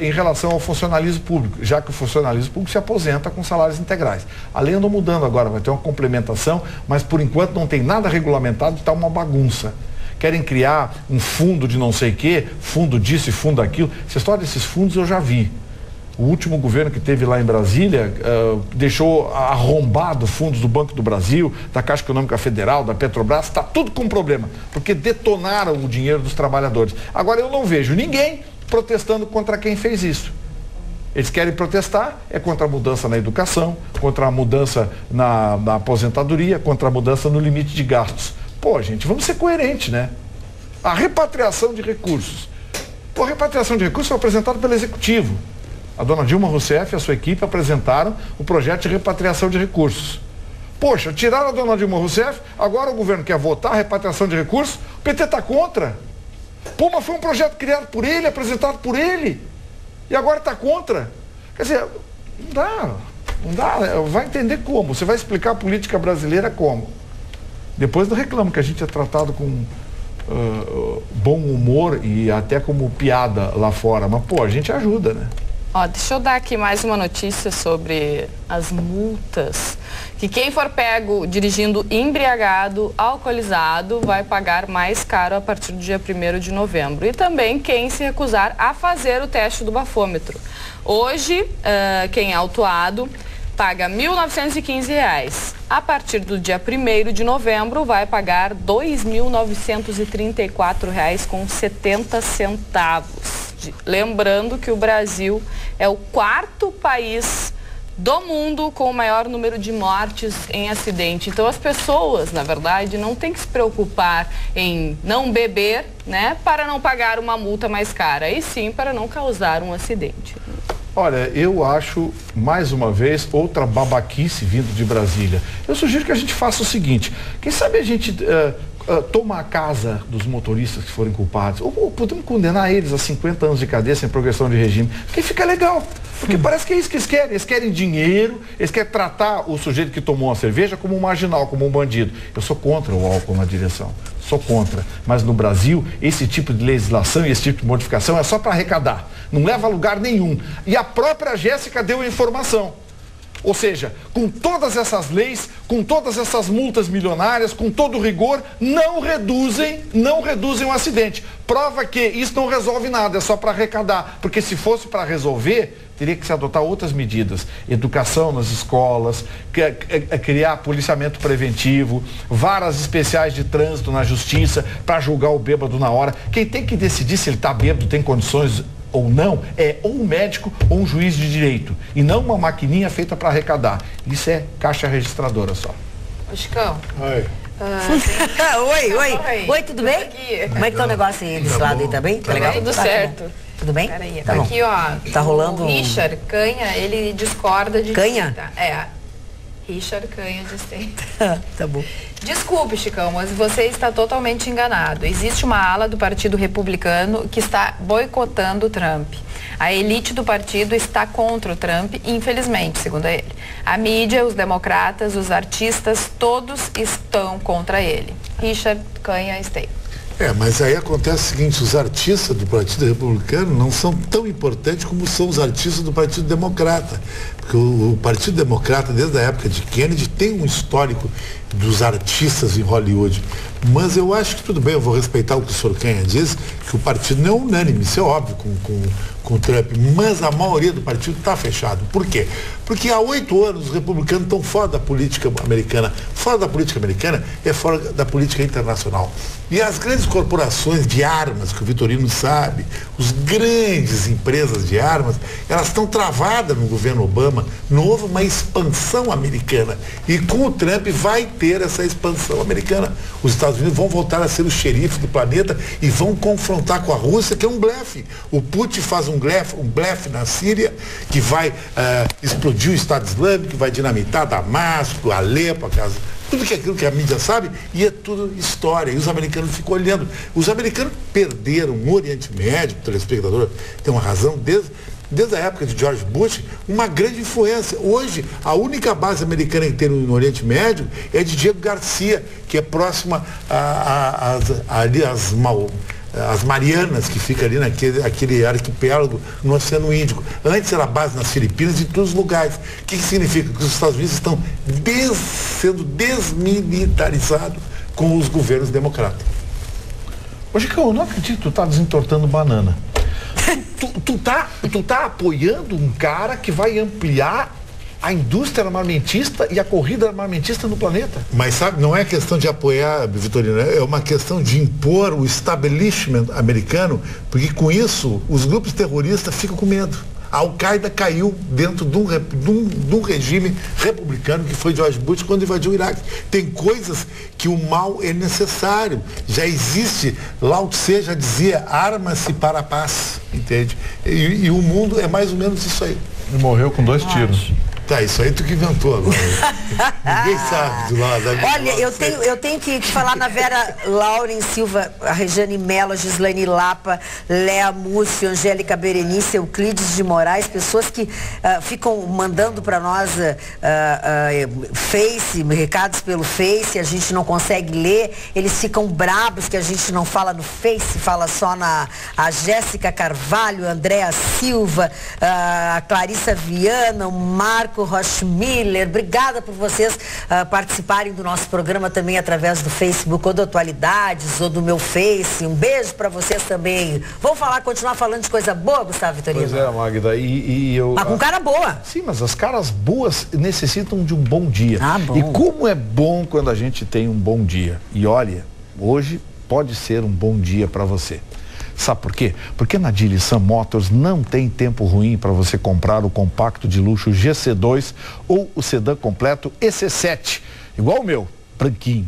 em relação ao funcionalismo público, já que o funcionalismo público se aposenta com salários integrais. A lei andou mudando agora, vai ter uma complementação, mas por enquanto não tem nada regulamentado, está uma bagunça. Querem criar um fundo de não sei o quê, fundo disso e fundo daquilo. Essa história desses fundos eu já vi. O último governo que teve lá em Brasília deixou arrombado fundos do Banco do Brasil, da Caixa Econômica Federal, da Petrobras, está tudo com problema, porque detonaram o dinheiro dos trabalhadores. Agora eu não vejo ninguém protestando contra quem fez isso. Eles querem protestar, contra a mudança na educação, contra a mudança na aposentadoria, contra a mudança no limite de gastos. Pô, gente, vamos ser coerentes, né? A repatriação de recursos. A repatriação de recursos foi apresentada pelo Executivo. A dona Dilma Rousseff e a sua equipe apresentaram o projeto de repatriação de recursos. Poxa, tiraram a dona Dilma Rousseff, agora o governo quer votar a repatriação de recursos, o PT está contra. Pô, mas foi um projeto criado por ele, apresentado por ele, e agora está contra. Quer dizer, não dá, vai entender como, você vai explicar a política brasileira como. Depois não reclamo que a gente é tratado com bom humor e até como piada lá fora, mas pô, a gente ajuda, né? Deixa eu dar aqui mais uma notícia sobre as multas. Que quem for pego dirigindo embriagado, alcoolizado, vai pagar mais caro a partir do dia 1º de novembro. E também quem se recusar a fazer o teste do bafômetro. Hoje, quem é autuado paga R$ 1.915. A partir do dia 1º de novembro, vai pagar R$ 2.934,70. Lembrando que o Brasil é o 4º país do mundo com o maior número de mortes em acidente. Então as pessoas, na verdade, não tem que se preocupar em não beber, né, para não pagar uma multa mais cara, e sim para não causar um acidente. Olha, eu acho, mais uma vez, outra babaquice vindo de Brasília. Eu sugiro que a gente faça o seguinte, quem sabe a gente toma a casa dos motoristas que forem culpados, ou podemos condenar eles a 50 anos de cadeia sem progressão de regime, porque fica legal. Porque parece que é isso que eles querem. Eles querem dinheiro, eles querem tratar o sujeito que tomou uma cerveja como um marginal, como um bandido. Eu sou contra o álcool na direção. Sou contra. Mas no Brasil, esse tipo de legislação e esse tipo de modificação é só para arrecadar. Não leva a lugar nenhum. E a própria Jéssica deu a informação. Ou seja, com todas essas leis, com todas essas multas milionárias, com todo o rigor, não reduzem o acidente. Prova que isso não resolve nada, é só para arrecadar. Porque se fosse para resolver, teria que se adotar outras medidas. Educação nas escolas, criar policiamento preventivo, varas especiais de trânsito na justiça para julgar o bêbado na hora. Quem tem que decidir se ele está bêbado, tem condições ou não, é ou um médico ou um juiz de direito. E não uma maquininha feita para arrecadar. Isso é caixa registradora só. Ô, Chicão. Oi. Oi, tudo bem? Aqui. Como é que tá o negócio aí desse lado aí, tá bem? Tá legal? Tudo certo. Tudo bem? Peraí, Tá bom. aqui, ó. Tá rolando o Richard Canha, ele discorda de... Canha? Richard Canha de Stênio. Tá bom. Desculpe, Chicão, mas você está totalmente enganado. Existe uma ala do Partido Republicano que está boicotando o Trump. A elite do partido está contra o Trump, infelizmente, segundo ele. A mídia, os democratas, os artistas, todos estão contra ele. Richard Canha Stênio. Mas aí acontece o seguinte, os artistas do Partido Republicano não são tão importantes como são os artistas do Partido Democrata. Porque o Partido Democrata, desde a época de Kennedy, tem um histórico dos artistas em Hollywood. Mas eu acho que tudo bem, eu vou respeitar o que o senhor Canha diz, que o partido não é unânime, isso é óbvio com o Trump, mas a maioria do partido está fechado. Por quê? Porque há 8 anos os republicanos estão fora da política americana. Fora da política americana é fora da política internacional. E as grandes corporações de armas, que o Vitorino sabe, as grandes empresas de armas, elas estão travadas no governo Obama. Não houve uma expansão americana. E com o Trump vai ter essa expansão americana. Os Estados Unidos vão voltar a ser o xerife do planeta e vão confrontar com a Rússia, que é um blefe. O Putin faz um blefe na Síria, que vai explodir o Estado Islâmico, que vai dinamitar Damasco, Alepo, tudo que é aquilo que a mídia sabe, e é tudo história. E os americanos ficam olhando. Os americanos perderam o Oriente Médio, o telespectador tem uma razão, desde a época de George Bush, uma grande influência. Hoje, a única base americana que tem no Oriente Médio é de Diego Garcia, que é próxima às Marianas, que fica ali naquele arquipélago no Oceano Índico. Antes era base nas Filipinas e em todos os lugares. O que significa? Que os Estados Unidos estão sendo desmilitarizados com os governos democratas. Ô, Chicão, eu não acredito que tu tá desentortando banana. Tu tá apoiando um cara que vai ampliar a indústria armamentista e a corrida armamentista no planeta. Mas sabe, não é questão de apoiar, Vitorino, é uma questão de impor o establishment americano, porque com isso os grupos terroristas ficam com medo. A Al-Qaeda caiu dentro de um regime republicano que foi George Bush quando invadiu o Iraque. Tem coisas que o mal é necessário. Já existe, Lao Tse já dizia, arma-se para a paz, entende? E o mundo é mais ou menos isso aí. Ele morreu com 2 tiros. Tá, isso aí tu que inventou agora. Ninguém sabe do lado. Olha, eu tenho que falar na Vera Lauren Silva, a Regiane Mello, a Gislaine Lapa, Léa Múcio, Angélica Berenice, Euclides de Moraes, pessoas que ficam mandando para nós recados pelo Face, a gente não consegue ler, eles ficam brabos que a gente não fala no Face, fala só a Jéssica Carvalho, a Andréa Silva, a Clarissa Viana, o Marco Rochmiller, obrigada por vocês participarem do nosso programa também através do Facebook ou do Atualidades ou do meu Face. Um beijo para vocês também. Vamos continuar falando de coisa boa, Gustavo Vitorino? Pois é, Magda, mas com cara boa. Sim, mas as caras boas necessitam de um bom dia. Bom. E como é bom quando a gente tem um bom dia. E olha, hoje pode ser um bom dia para você. Sabe por quê? Porque na Dillisam Motors não tem tempo ruim para você comprar o compacto de luxo GC2 ou o sedã completo EC7, igual o meu, branquinho,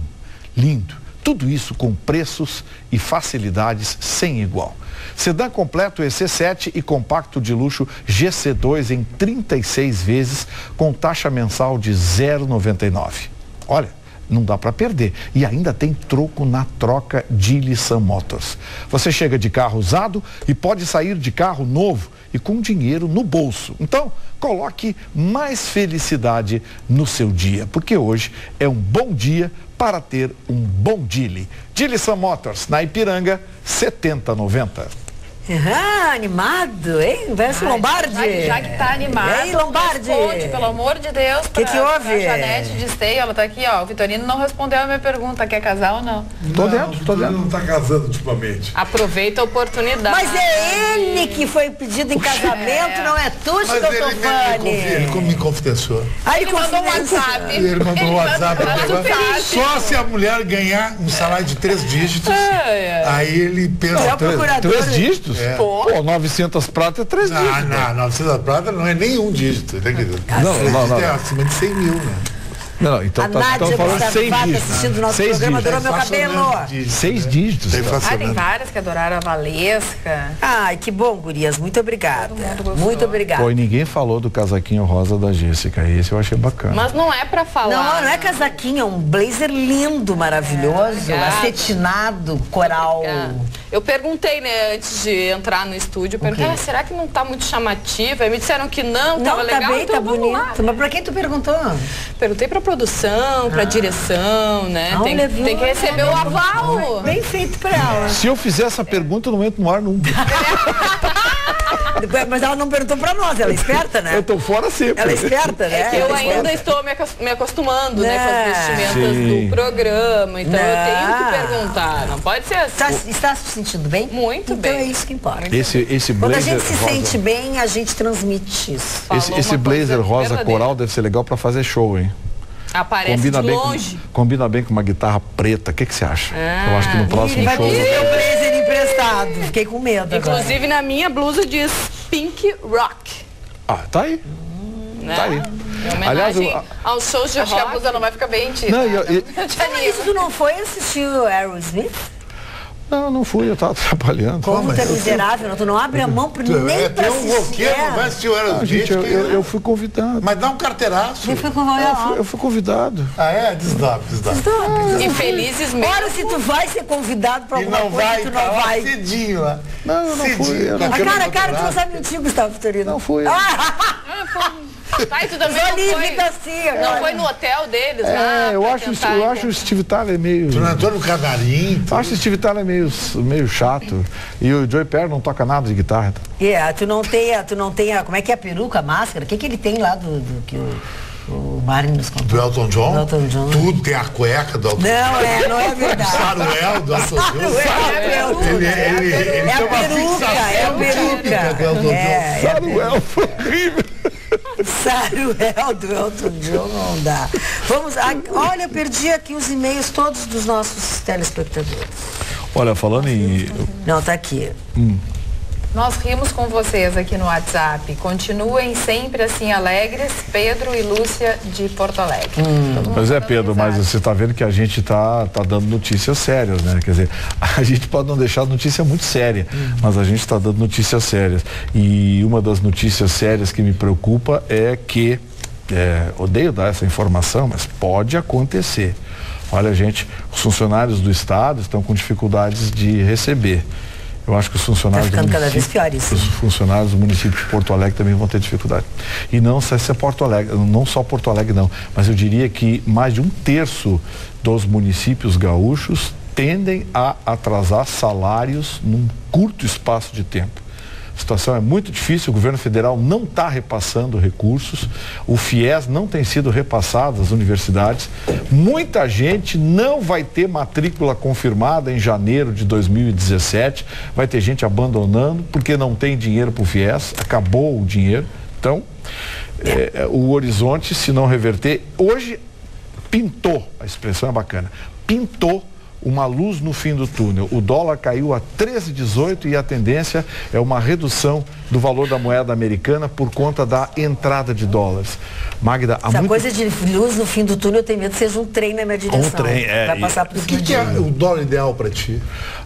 lindo. Tudo isso com preços e facilidades sem igual. Sedã completo EC7 e compacto de luxo GC2 em 36 vezes com taxa mensal de 0,99. Olha, não dá para perder. E ainda tem troco na troca Dillisam Motors. Você chega de carro usado e pode sair de carro novo e com dinheiro no bolso. Então, coloque mais felicidade no seu dia, porque hoje é um bom dia para ter um bom Dilly. Dillisam Motors, na Ipiranga, 7090. Animado, hein? Verso Lombardi. Já que tá animado. Ei, Lombardi. Responde, pelo amor de Deus. O que houve? A Janete de Esteio, ela tá aqui, ó. O Vitorino não respondeu a minha pergunta. Quer casar ou não? Tô dentro. Não tá casando ultimamente. Aproveita a oportunidade. Mas é ele que foi pedido em casamento, não é tu, Chitofani. Ele me confidenciou. Aí ele mandou um WhatsApp. Ele mandou um WhatsApp. Só se a mulher ganhar um salário de 3 dígitos, aí ele pensa... 3 dígitos? É. Pô, 900 prata é 3 dígitos. Não, 900 prata não é nenhum dígito. Não. É acima de 100 mil, né? Não, então estamos falando 6 dígitos. Assistindo o nosso programa, adorou meu cabelo. 6 dígitos. Tem várias que adoraram a Valesca. Ai, que bom, gurias. Muito obrigada. Muito obrigada. Pô, e ninguém falou do casaquinho rosa da Jéssica. Esse eu achei bacana. Mas não é pra falar. Não é casaquinho, é um blazer lindo, maravilhoso, acetinado, coral. Eu perguntei, né, antes de entrar no estúdio, perguntei, será que não tá muito chamativa? Aí me disseram que não, tava legal. Tá bem, então tá bonito. Lá, né? Mas pra quem tu perguntou? Perguntei pra produção, pra direção, né? Tem que receber o aval. Bem feito pra ela. Se eu fizer essa pergunta, eu não entro no ar nunca. Mas ela não perguntou pra nós, ela é esperta, né? Eu tô fora sempre. Ela é esperta, né? É que eu ainda estou me acostumando, né, com as vestimentas do programa, então eu tenho que perguntar, não pode ser assim. Está se sentindo bem? Muito bem. Então é isso que importa. Esse blazer quando a gente se rosa, sente bem, a gente transmite isso. Esse blazer rosa verdadeira. Coral deve ser legal pra fazer show, hein? Aparece combina de longe. Combina bem com uma guitarra preta. O que você acha? Eu acho que no próximo vai show... Vai pedir meu blazer emprestado. Fiquei com medo. Inclusive agora. Na minha blusa diz Pink Rock. Tá aí. Né? Tá aí. Aliás, aos shows de rock. Acho que a blusa não vai ficar bem tida. Não, mas tu não foi assistir o Aerosmith? Não fui, eu tava trabalhando. Como tu é miserável, tu não abre a mão nem pra assistir. Um roqueiro, não vai assistir o Aerosmith. Eu fui convidado. Mas dá um carteiraço. Eu fui convidado. Desdobre. Infelizes mesmo. Ora, se tu vai ser convidado pra alguma coisa, tu não vai. Cedinho lá. Não, eu não fui. Cara, tu não sabe mentir, Gustavo Vitorino. Não fui. Tá, e tu também não foi no hotel deles lá? Eu acho o Steve Tyler meio... Tu não entrou no canarinho? Eu acho o Steve Tyler meio chato. E o Joey Perry não toca nada de guitarra. Tu não tem a... Como é que é a peruca, a máscara? O que ele tem lá do que o Martin nos contou? Do Elton John? Do Elton John. Tudo tem a cueca do Elton John. Não é verdade. Saruel do Elton John. Ele tem uma fixação típica do Elton John. Saruel foi horrível. Saruel do Elton John não dá. Olha, eu perdi aqui os e-mails todos dos nossos telespectadores. Olha, falando em... Não, tá aqui. Nós rimos com vocês aqui no WhatsApp. Continuem sempre assim alegres, Pedro e Lúcia de Porto Alegre. Mas Pedro, mas você tá vendo que a gente tá dando notícias sérias, né? Quer dizer, a gente pode não deixar notícia muito séria, mas a gente tá dando notícias sérias. E uma das notícias sérias que me preocupa é que, odeio dar essa informação, mas pode acontecer. Olha, gente, os funcionários do Estado estão com dificuldades de receber. Eu acho que os funcionários cada vez pior isso. Os funcionários do município de Porto Alegre também vão ter dificuldade. E não só Porto Alegre, não só Porto Alegre não, mas eu diria que mais de 1/3 dos municípios gaúchos tendem a atrasar salários num curto espaço de tempo. A situação é muito difícil, o governo federal não está repassando recursos, o FIES não tem sido repassado às universidades, muita gente não vai ter matrícula confirmada em janeiro de 2017, vai ter gente abandonando porque não tem dinheiro para o FIES, acabou o dinheiro. Então, o horizonte, se não reverter, hoje pintou, a expressão é bacana, pintou uma luz no fim do túnel. O dólar caiu a 13,18 e a tendência é uma redução do valor da moeda americana por conta da entrada de dólares. Magda, essa coisa de luz no fim do túnel, eu tenho medo que seja um trem na minha direção. Um trem, vai passar por o que é o dólar ideal para ti?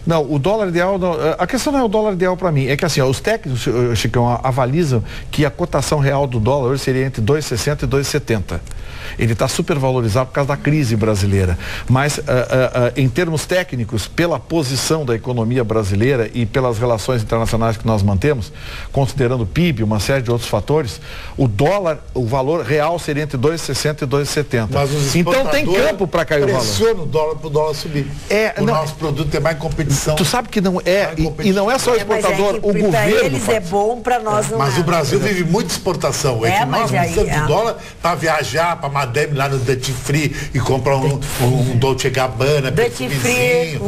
Não, o dólar ideal, a questão não é o dólar ideal para mim, é que assim, os técnicos, Chicão, avalizam que a cotação real do dólar hoje seria entre 2,60 e 2,70. Ele está supervalorizado por causa da crise brasileira. Mas, em termos técnicos, pela posição da economia brasileira e pelas relações internacionais que nós mantemos, considerando o PIB, uma série de outros fatores, o dólar, o valor real seria entre 2,60 e 2,70. Então tem campo para cair o valor. Pressiona o dólar para o dólar subir. O nosso produto tem mais competição. Tu sabe que não é, e não é só o exportador, o governo. Para eles é bom, para nós não é. Mas o Brasil vive muita exportação. Nós precisamos de dólar para viajar, para Madame lá no Duty Free e comprar um Dolce Gabbana, Duty Free,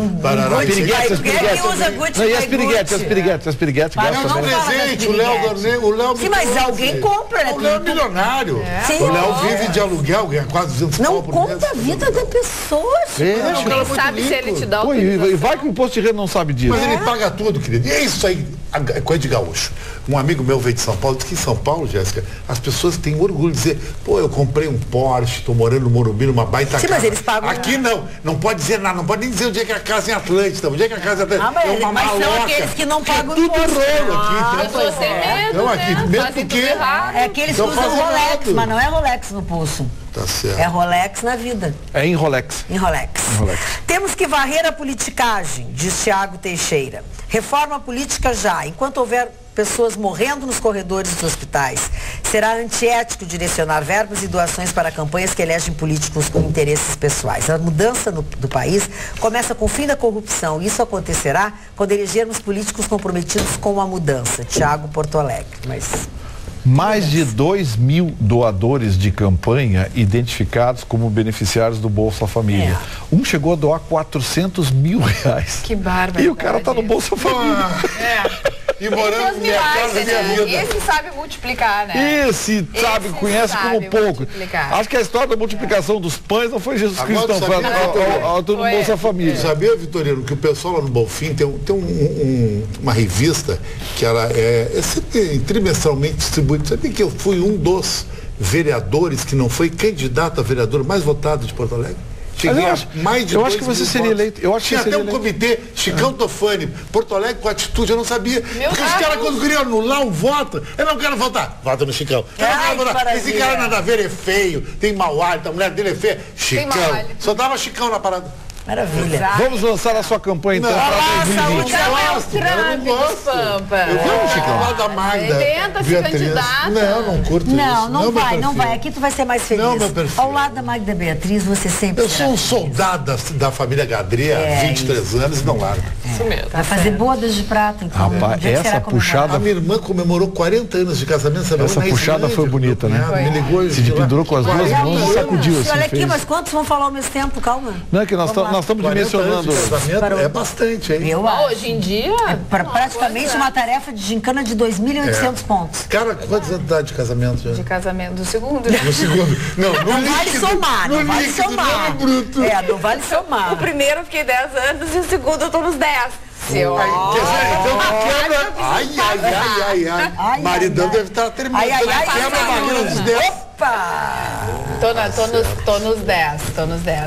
as piriguetes. Mas não presente, o Léo sim, mas alguém compra, né? O Léo é milionário. O Léo vive de aluguel, ganha quase 200 não conta a vida da pessoa. Quem sabe se ele te dá o e vai que o imposto de renda não sabe disso. Mas ele paga tudo, querido. E é isso aí, é coisa de gaúcho. Um amigo meu veio de São Paulo, disse que em São Paulo, Jéssica, as pessoas têm orgulho de dizer, pô, eu comprei um Porsche, tô morando no Morumbi, numa baita casa. Mas eles pagam. Aqui não pode dizer nada, não pode nem dizer onde é que é a casa em Atlântida, onde é que é a casa em Atlântida. Mas são aqueles que não pagam tudo rolo aqui. Pessoas sem medo, não, aqui, mesmo porque é aqueles que usam Rolex, mas não é Rolex no pulso. Tá certo. É Rolex na vida. É em Rolex. Em Rolex. Temos que varrer a politicagem, diz Thiago Teixeira. Reforma política já, enquanto houver pessoas morrendo nos corredores dos hospitais. Será antiético direcionar verbas e doações para campanhas que elegem políticos com interesses pessoais. A mudança do país começa com o fim da corrupção. Isso acontecerá quando elegermos políticos comprometidos com a mudança. Thiago Porto Alegre. Mais de 2.000 doadores de campanha identificados como beneficiários do Bolsa Família. Um chegou a doar R$400 mil. Que bárbaro. E o cara tá no Bolsa Família. E morando minha casa, minha vida. Esse sabe multiplicar, né? Esse sabe, conhece como pouco. Acho que a história da multiplicação dos pães não foi Jesus Cristo, não. Foi no Bolsa Família. Sabia, Vitorino, que o pessoal lá no Bonfim tem uma revista que ela é sempre trimestralmente distribuída. Sabia que eu fui um dos vereadores que não foi candidato a vereador mais votado de Porto Alegre? Cheguei a mais de 2 mil votos. Eu acho que você seria eleito. Tinha até um comitê, Chicão Tofani, Porto Alegre com atitude, eu não sabia. Porque os caras, quando queriam anular um voto, eu não quero votar. Vota no Chicão. Esse cara nada a ver, é feio, tem mau hálito, a mulher dele é feia. Chicão. Só dava Chicão na parada. Maravilha. Exato. Vamos lançar a sua campanha então para 2020. Vamos, Chicão. Lá da Magda. Tenta se candidata. Não curto isso. Não vai. Aqui tu vai ser mais feliz. Ao lado da Magda Beatriz, você sempre. Eu sou um soldado da família Gadria há 23 anos e não largo. Isso mesmo. Vai fazer bodas de prata, então. Rapaz, essa puxada. A minha irmã comemorou 40 anos de casamento. Sabe? Essa puxada foi bonita, né? Me ligou se pendurou com as duas mãos e sacudiu assim. Olha aqui, mas quantos vão falar ao mesmo tempo? Calma. Não, é que nós estamos dimensionando. É bastante, hein? Hoje em dia. É praticamente uma tarefa de gincana de 2.800 pontos. Cara, quantos anos dá de casamento já? De casamento do segundo. No segundo. Não vale somar. Não vale somar. Não vale somar. O primeiro eu fiquei 10 anos e o segundo eu tô nos 10. Então quebra. Ai. Maridão deve estar terminando. Quebra a barreira dos 10. Opa! Tô nos 10.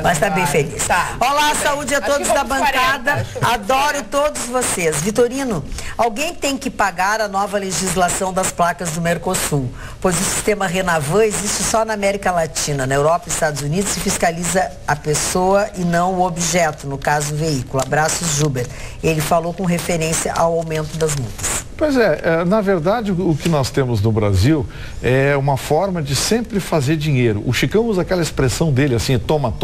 Mas tá bem feliz. Tá. Olá, saúde a todos da bancada. 40. Adoro todos vocês. Vitorino, alguém tem que pagar a nova legislação das placas do Mercosul, pois o sistema Renavan existe só na América Latina. Na Europa e Estados Unidos se fiscaliza a pessoa e não o objeto, no caso o veículo. Abraços, Juber. Ele falou com referência ao aumento das multas. Pois na verdade o que nós temos no Brasil é uma forma de sempre fazer dinheiro. O Chicão usa aquela expressão dele assim, toma,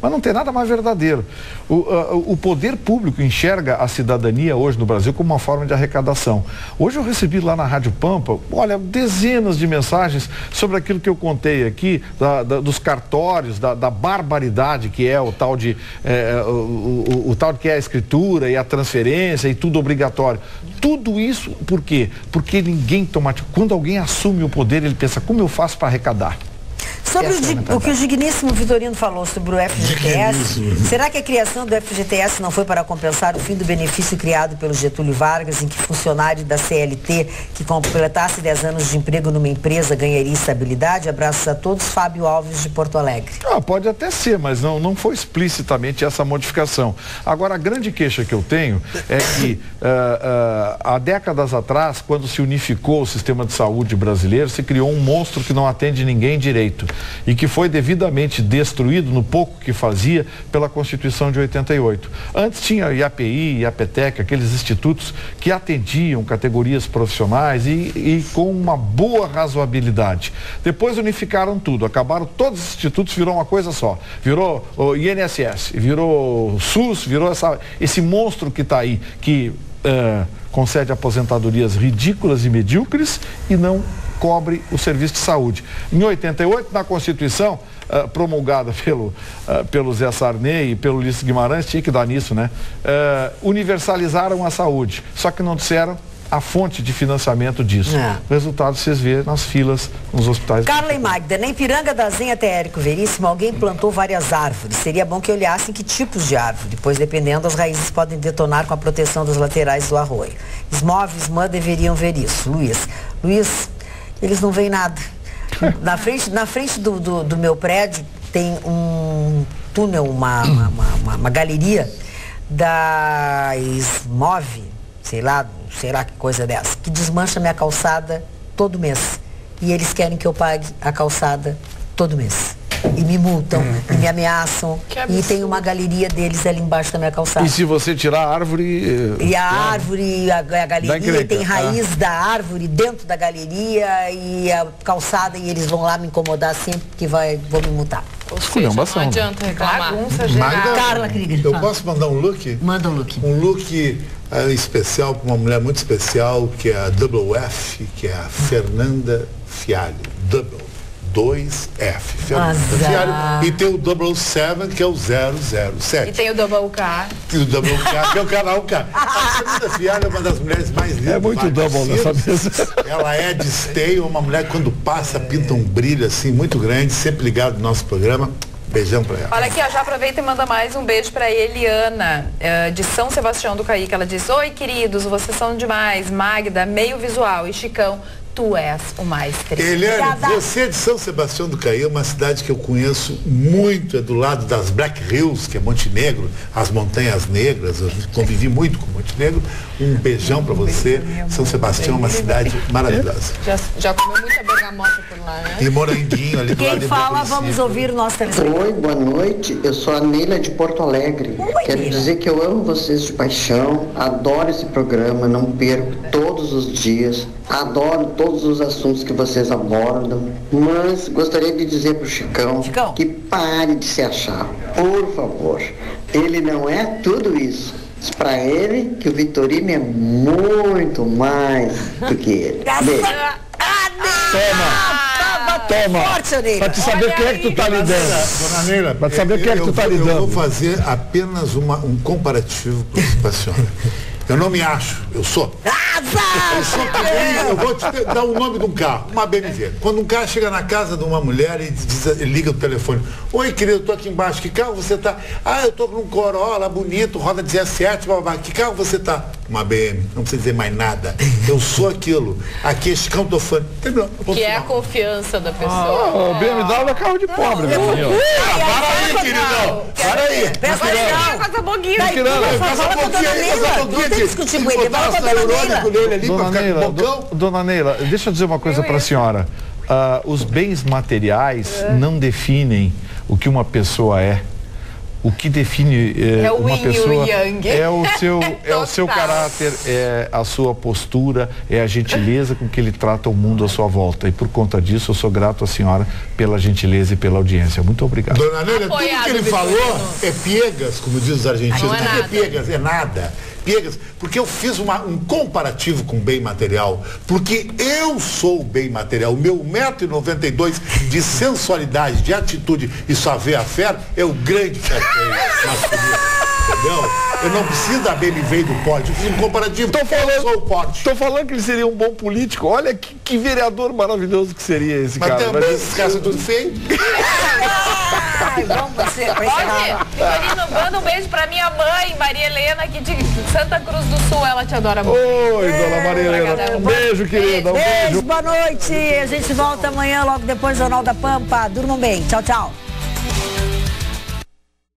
mas não tem nada mais verdadeiro. O poder público enxerga a cidadania hoje no Brasil como uma forma de arrecadação. Hoje eu recebi lá na Rádio Pampa, olha, dezenas de mensagens sobre aquilo que eu contei aqui, dos cartórios, da barbaridade que é o tal de que é a escritura e a transferência e tudo obrigatório. Tudo isso, por quê? Porque ninguém toma. Quando alguém assume o poder, ele pensa, como eu faço para arrecadar? Sobre o que o digníssimo Vitorino falou sobre o FGTS, será que a criação do FGTS não foi para compensar o fim do benefício criado pelo Getúlio Vargas, em que funcionário da CLT que completasse 10 anos de emprego numa empresa ganharia estabilidade? Abraços a todos, Fábio Alves de Porto Alegre. Pode até ser, mas não foi explicitamente essa modificação. Agora, a grande queixa que eu tenho é que há décadas atrás, quando se unificou o sistema de saúde brasileiro, se criou um monstro que não atende ninguém direito e que foi devidamente destruído no pouco que fazia pela Constituição de 88. Antes tinha o IAPI, IAPTEC, aqueles institutos que atendiam categorias profissionais e com uma boa razoabilidade. Depois unificaram tudo, acabaram todos os institutos, virou uma coisa só. Virou o INSS, virou o SUS, virou esse monstro que está aí, que concede aposentadorias ridículas e medíocres e não cobre o serviço de saúde. Em 88, na Constituição, promulgada pelo Zé Sarney e pelo Ulisses Guimarães, tinha que dar nisso, né? Universalizaram a saúde, só que não disseram a fonte de financiamento disso. O resultado vocês vêem nas filas nos hospitais. Carla e Magda, na Ipiranga da Zenha até Érico Veríssimo, alguém plantou várias árvores. Seria bom que olhassem que tipos de árvore, pois dependendo, as raízes podem detonar com a proteção das laterais do arroio. Smov e SMAN deveriam ver isso. Luiz, eles não veem nada. Na frente do meu prédio tem um túnel, uma galeria da Smov, sei lá que coisa dessa, que desmancha minha calçada todo mês. E eles querem que eu pague a calçada todo mês. E me multam, e me ameaçam. E tem uma galeria deles ali embaixo da minha calçada. E se você tirar a árvore... E a árvore, a galeria, tem raiz da árvore dentro da galeria e a calçada, e eles vão lá me incomodar sempre que vão me multar. Não adianta reclamar. Carla Krieger. Eu posso mandar um look? Manda um look. Um look especial para uma mulher muito especial, que é a Double F, que é a Fernanda Fialho. Double. 2F. Fernanda Fialho. E tem o Double 7, que é o 007. E tem o Double K. E o Double K, que é o canal K. A Fernanda Fialho é uma das mulheres mais lindas. É muito double nessa mesa. Ela é de esteio, uma mulher que quando passa, pinta um brilho assim muito grande, sempre ligado no nosso programa. Beijão pra ela. Olha aqui, ó, já aproveita e manda mais um beijo pra Eliana, de São Sebastião do Caíque. Ela diz: oi, queridos, vocês são demais. Magda, meio visual. E Chicão, tu és o mais triste. Eliana, você é de São Sebastião do Caí, uma cidade que eu conheço muito, é do lado das Black Hills, que é Montenegro, as Montanhas Negras. Eu convivi muito com Montenegro. Um beijão pra você. São Sebastião é uma cidade maravilhosa. Já comeu muita bergamota por lá, né? E moranguinho ali do lado de Quem fala, vamos ouvir o nosso telefone. Oi, boa noite. Eu sou a Neila de Porto Alegre. Quero dizer que eu amo vocês de paixão, adoro esse programa, não perco todos os dias, adoro todos os assuntos que vocês abordam, mas gostaria de dizer pro Chicão que pare de se achar, por favor. Ele não é tudo isso. Diz pra ele que o Vitorino é muito mais do que ele. Beijo. Toma! Pra te saber quem é que tu tá lidando. Dona Neila, pra te saber quem é que tu tá lidando. Eu vou fazer apenas um comparativo pra senhora. Eu não me acho, eu sou. Eu vou te dar o nome de um carro, uma BMW. Quando um cara chega na casa de uma mulher e liga o telefone: oi, querido, tô aqui embaixo, que carro você tá? Ah, eu tô com um Corolla bonito, roda 17, babá. Que carro você tá? Uma BM, não precisa dizer mais nada. Eu sou aquilo. Aqui é Chicão, tô fã. Que é a confiança da pessoa. O BMW é carro de pobre, meu filho. Para aí, queridão. Para aí. Passa um pouquinho. Discutir com ele, vai pra Dona Neila. Dona Neila, deixa eu dizer uma coisa para a senhora. Os bens materiais não definem o que uma pessoa é. O que define uma pessoa é o seu caráter, é a sua postura, é a gentileza com que ele trata o mundo à sua volta. E por conta disso, eu sou grato à senhora pela gentileza e pela audiência. Muito obrigado. Dona Neila, tudo que ele falou é piegas, como diz os argentinos. Não é piegas, é nada. Piegas, porque eu fiz um comparativo com o bem material, porque eu sou o bem material. O meu 1,92 m de sensualidade, de atitude e savoir-faire é o grande que não. Eu não preciso da BMV do pódio. Um comparativo. Tô falando que ele seria um bom político. Olha que vereador maravilhoso que seria esse cara. Mas também esses caras são tudo feio. Vitorino, manda um beijo pra minha mãe, Maria Helena, aqui de Santa Cruz do Sul. Ela te adora muito. Oi, dona Maria Helena. Um beijo, querida. Um beijo. Boa noite. A gente volta amanhã, logo depois do Jornal da Pampa. Durmam bem. Tchau, tchau.